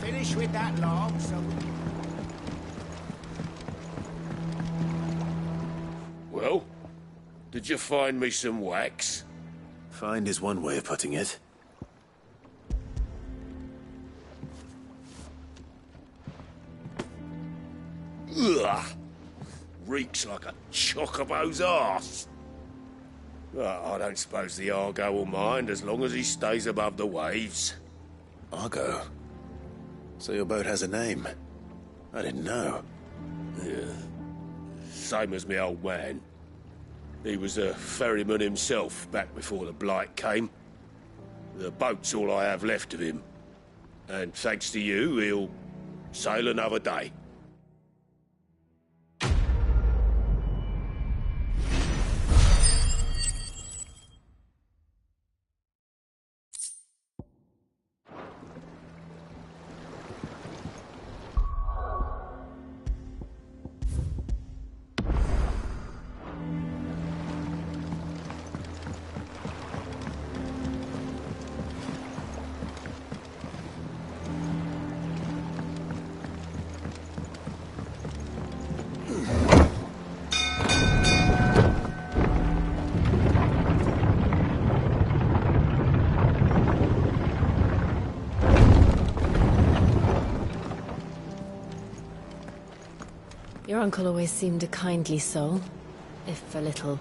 Finish with that log, so... Well, Did you find me some wax? Find is one way of putting it. Ugh! Reeks like a chocobo's arse. Well, I don't suppose the Argo will mind as long as he stays above the waves. Argo? So your boat has a name? I didn't know. Yeah. Same as me old man. He was a ferryman himself back before the Blight came. The boat's all I have left of him. And thanks to you, he'll sail another day. Your uncle always seemed a kindly soul, if a little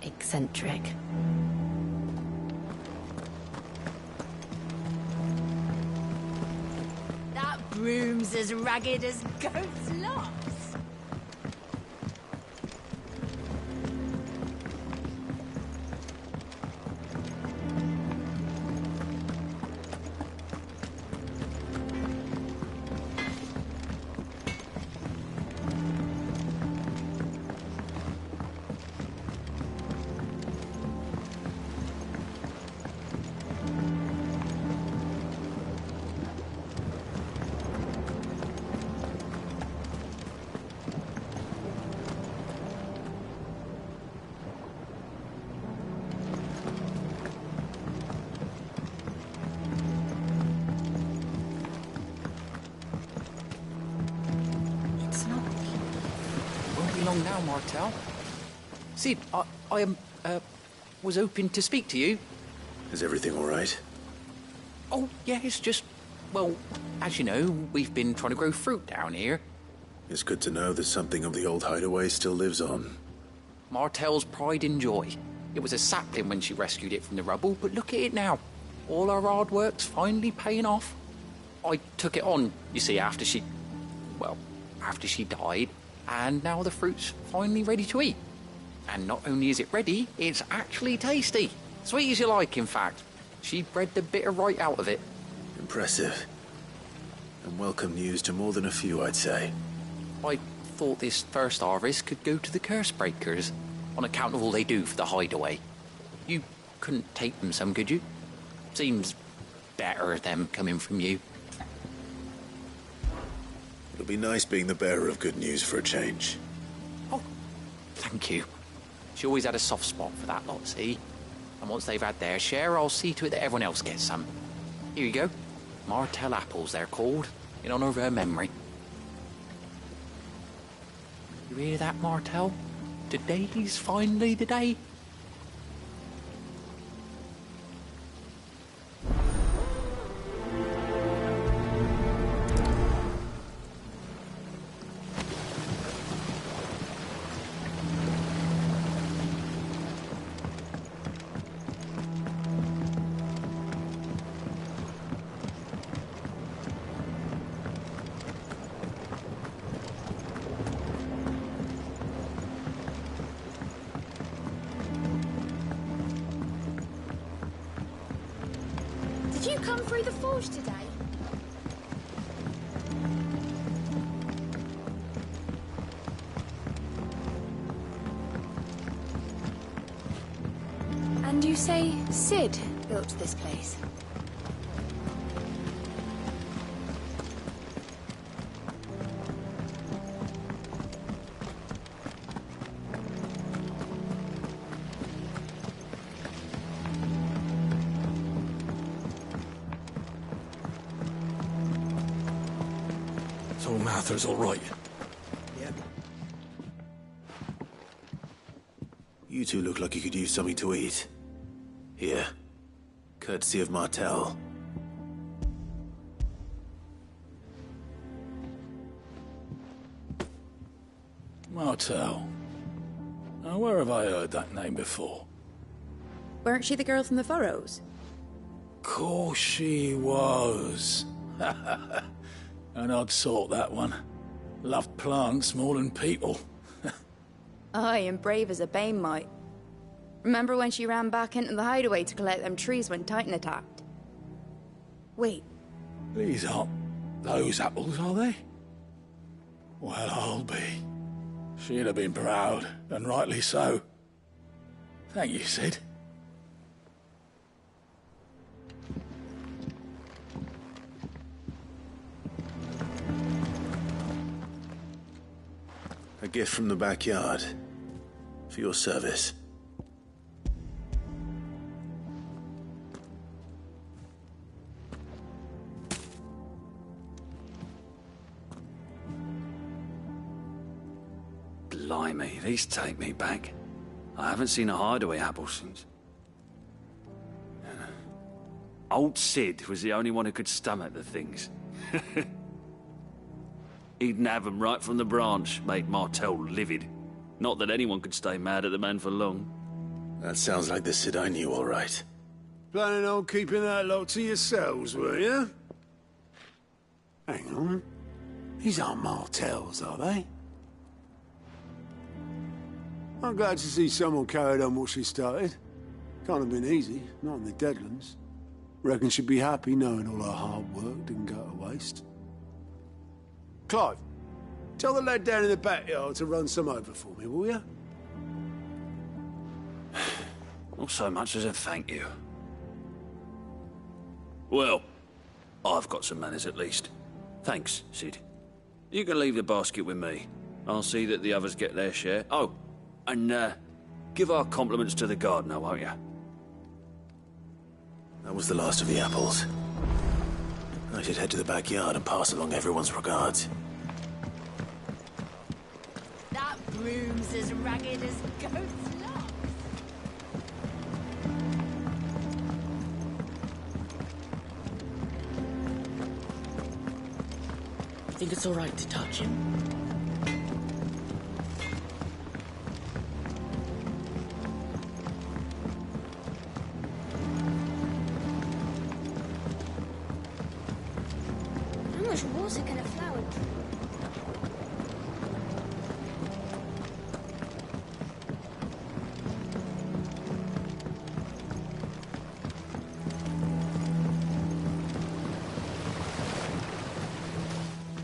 eccentric. That broom's as ragged as goat's locks. Now, Martel. Sid, I was hoping to speak to you. Is everything all right? Oh, yeah, it's just, well, as you know, we've been trying to grow fruit down here. It's good to know that something of the old hideaway still lives on. Martel's pride and joy. It was a sapling when she rescued it from the rubble, but look at it now. All our hard work's finally paying off. I took it on, you see, after she died. And now the fruit's finally ready to eat. And not only is it ready, it's actually tasty. Sweet as you like, in fact. She bred the bitter right out of it. Impressive. And welcome news to more than a few, I'd say. I thought this first harvest could go to the curse breakers, on account of all they do for the hideaway. You couldn't take them some, could you? Seems better them coming from you. It'll be nice being the bearer of good news for a change. Oh, thank you. She always had a soft spot for that lot, see? And once they've had their share, I'll see to it that everyone else gets some. Here you go. Martel apples, they're called, in honour of her memory. You hear that, Martel? Today's finally the day. Did you come through the forge today? And you say Sid built this place? So Mather's all right. You You two look like you could use something to eat. Here. Courtesy of Martel. Martel. Now, where have I heard that name before? Weren't she the girl from the Furrows? Course she was. An odd sort, that one. Loved plants more than people. Aye, and brave as a bane might. Remember when she ran back into the hideaway to collect them trees when Titan attacked? Wait. These aren't those apples, are they? Well, I'll be. She'd have been proud, and rightly so. Thank you, Sid. A gift from the backyard. For your service. Blimey, these take me back. I haven't seen a hideaway apple since. Old Sid was the only one who could stomach the things. He'd nab them right from the branch, made Martel livid. Not that anyone could stay mad at the man for long. That sounds like the Sid I knew, all right. Planning on keeping that lot to yourselves, were you? Hang on. These aren't Martels, are they? I'm glad to see someone carried on what she started. Can't have been easy, not in the Deadlands. Reckon she'd be happy knowing all her hard work didn't go to waste. Clive, tell the lad down in the backyard to run some over for me, will you? Not so much as a thank you. Well, I've got some manners at least. Thanks, Sid. You can leave the basket with me. I'll see that the others get their share. Oh, and give our compliments to the gardener, won't you? That was the last of the apples. I should head to the backyard and pass along everyone's regards. That broom's as ragged as goat's locks. Think it's all right to touch him? How much water can a flower drink?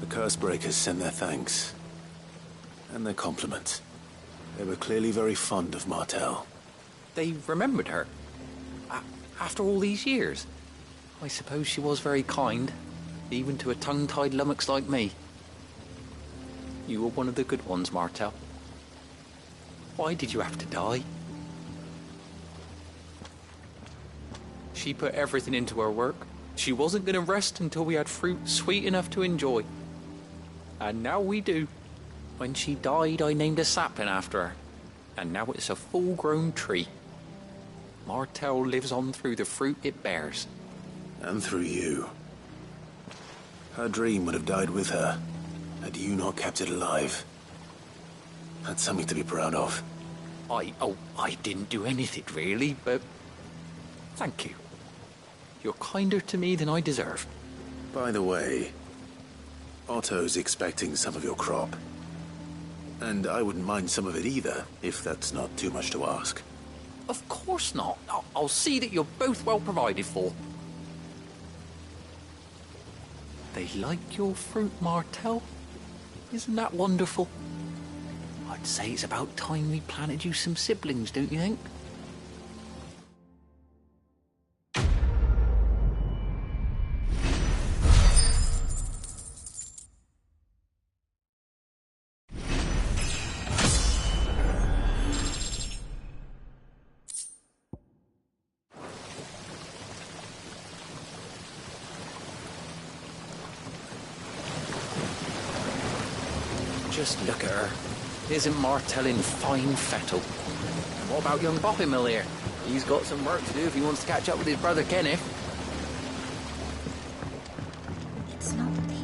Cursebreakers sent their thanks. And their compliments. They were clearly very fond of Martel. They remembered her. After all these years. I suppose she was very kind, even to a tongue-tied lummox like me. You were one of the good ones, Martel. Why did you have to die? She put everything into her work. She wasn't going to rest until we had fruit sweet enough to enjoy. And now we do. When she died, I named a sapling after her. And now it's a full-grown tree. Martel lives on through the fruit it bears. And through you. Her dream would have died with her, had you not kept it alive. That's something to be proud of. I didn't do anything really, but thank you. You're kinder to me than I deserve. By the way, Otto's expecting some of your crop. And I wouldn't mind some of it either, if that's not too much to ask. Of course not. I'll see that you're both well provided for. They like your fruit, Martel. Isn't that wonderful? I'd say it's about time we planted you some siblings, don't you think? Just look at her. Isn't Martel in fine fettle? What about young Boppy here? He's got some work to do if he wants to catch up with his brother Kenneth. It's not the East.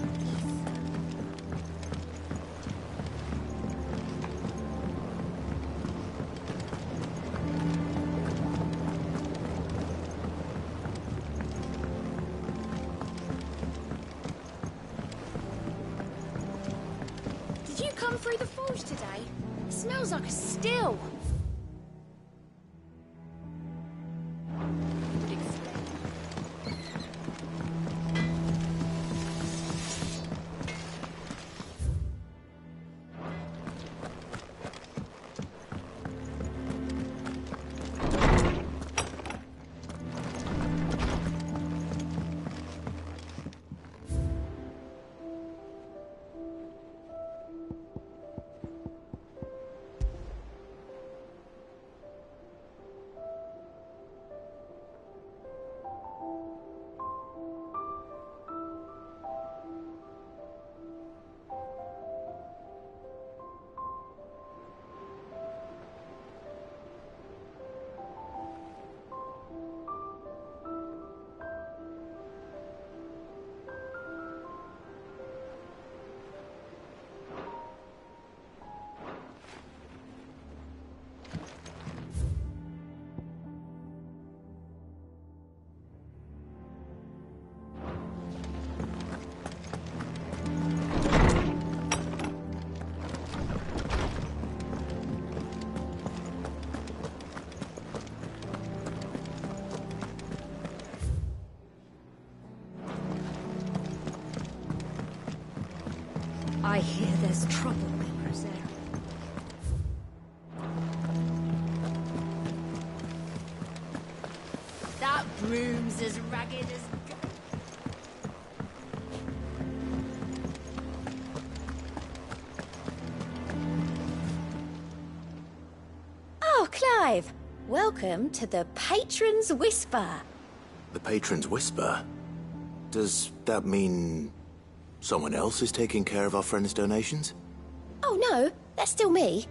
Did you come through the forge today? It smells like a still. I hear there's trouble in Rosera. That broom's as ragged as... Oh, Clive! Welcome to the Patron's Whisper. The Patron's Whisper? Does that mean someone else is taking care of our friend's donations? Oh no, that's still me.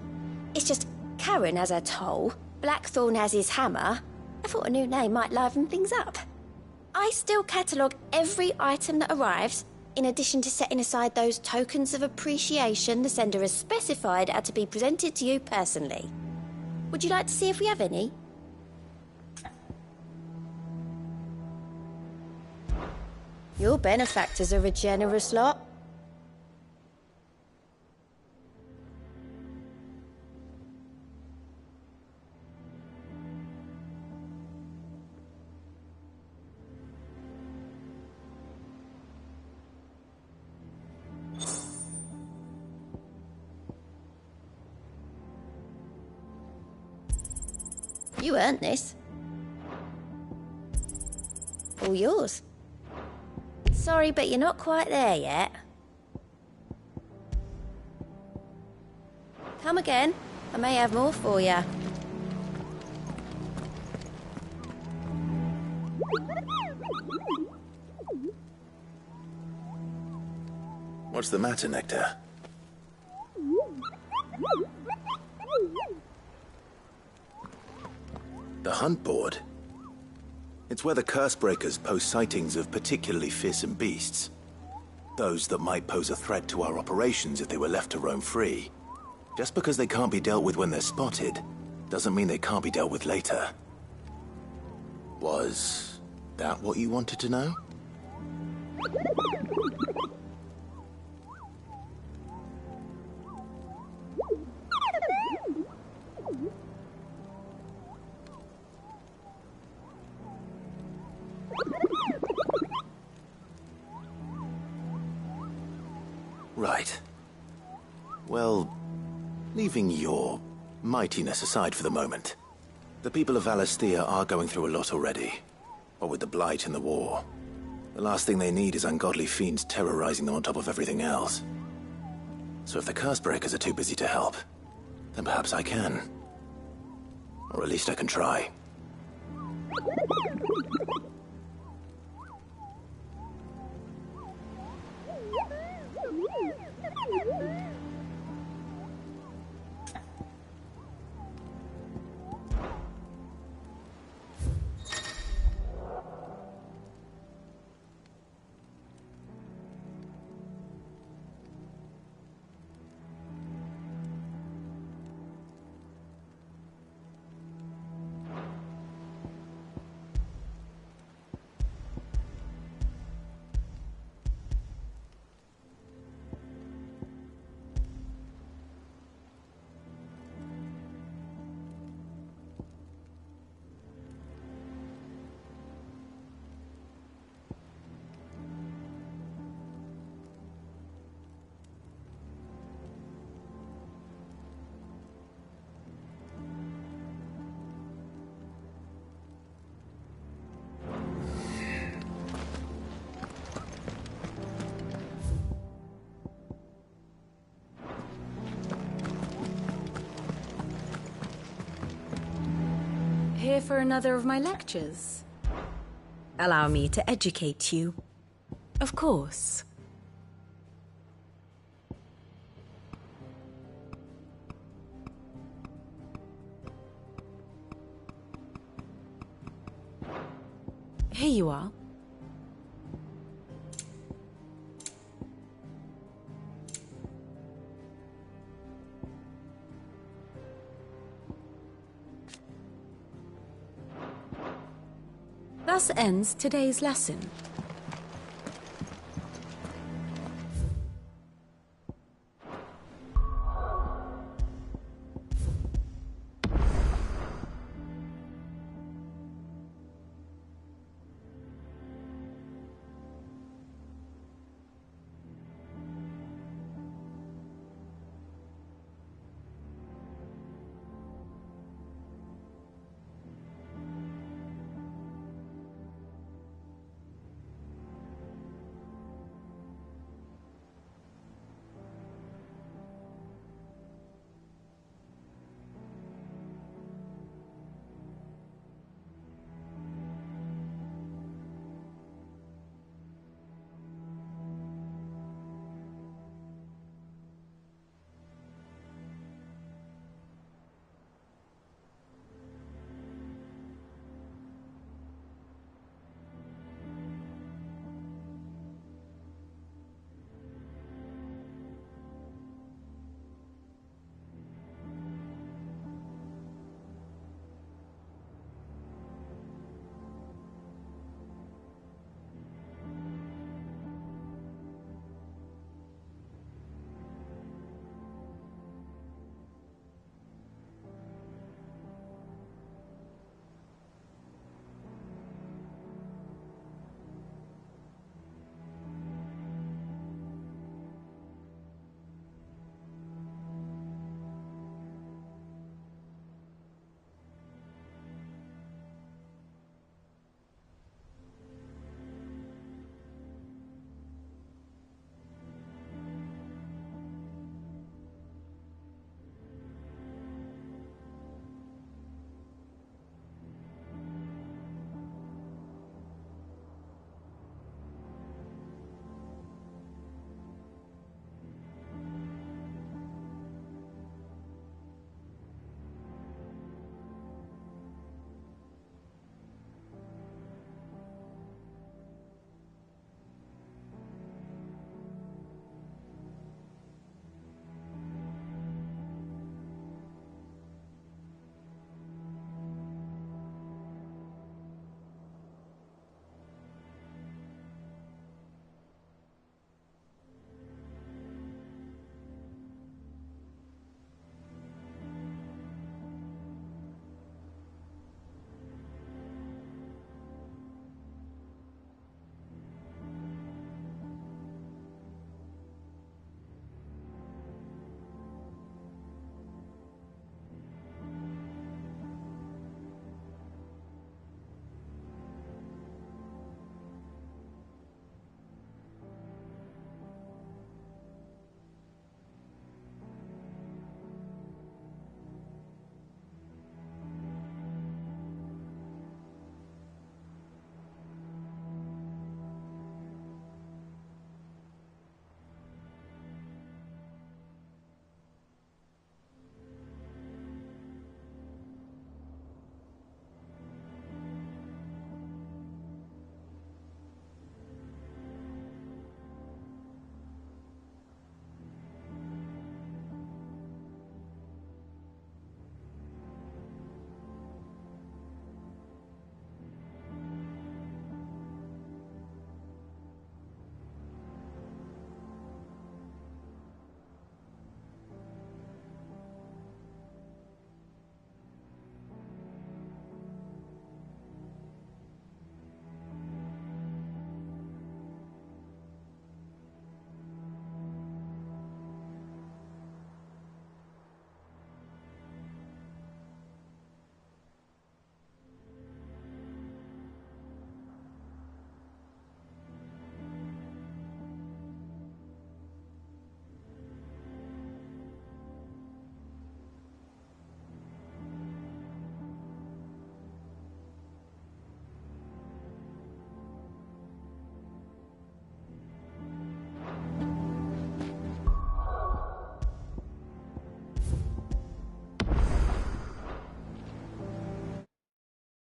It's just Karen has her toll, Blackthorn has his hammer. I thought a new name might liven things up. I still catalogue every item that arrives, in addition to setting aside those tokens of appreciation the sender has specified are to be presented to you personally. Would you like to see if we have any? Your benefactors are a generous lot. You earned this. All yours. Sorry, but you're not quite there yet. Come again. I may have more for you. What's the matter, Nectar? The hunt board? It's where the Cursebreakers post sightings of particularly fearsome beasts. Those that might pose a threat to our operations if they were left to roam free. Just because they can't be dealt with when they're spotted, doesn't mean they can't be dealt with later. Was that what you wanted to know? Right. Well, leaving your mightiness aside for the moment, the people of Valisthea are going through a lot already. What with the Blight and the war. The last thing they need is ungodly fiends terrorizing them on top of everything else. So if the Cursebreakers are too busy to help, then perhaps I can. Or at least I can try. Here for another of my lectures? Allow me to educate you. Of course. Here you are. Thus ends today's lesson.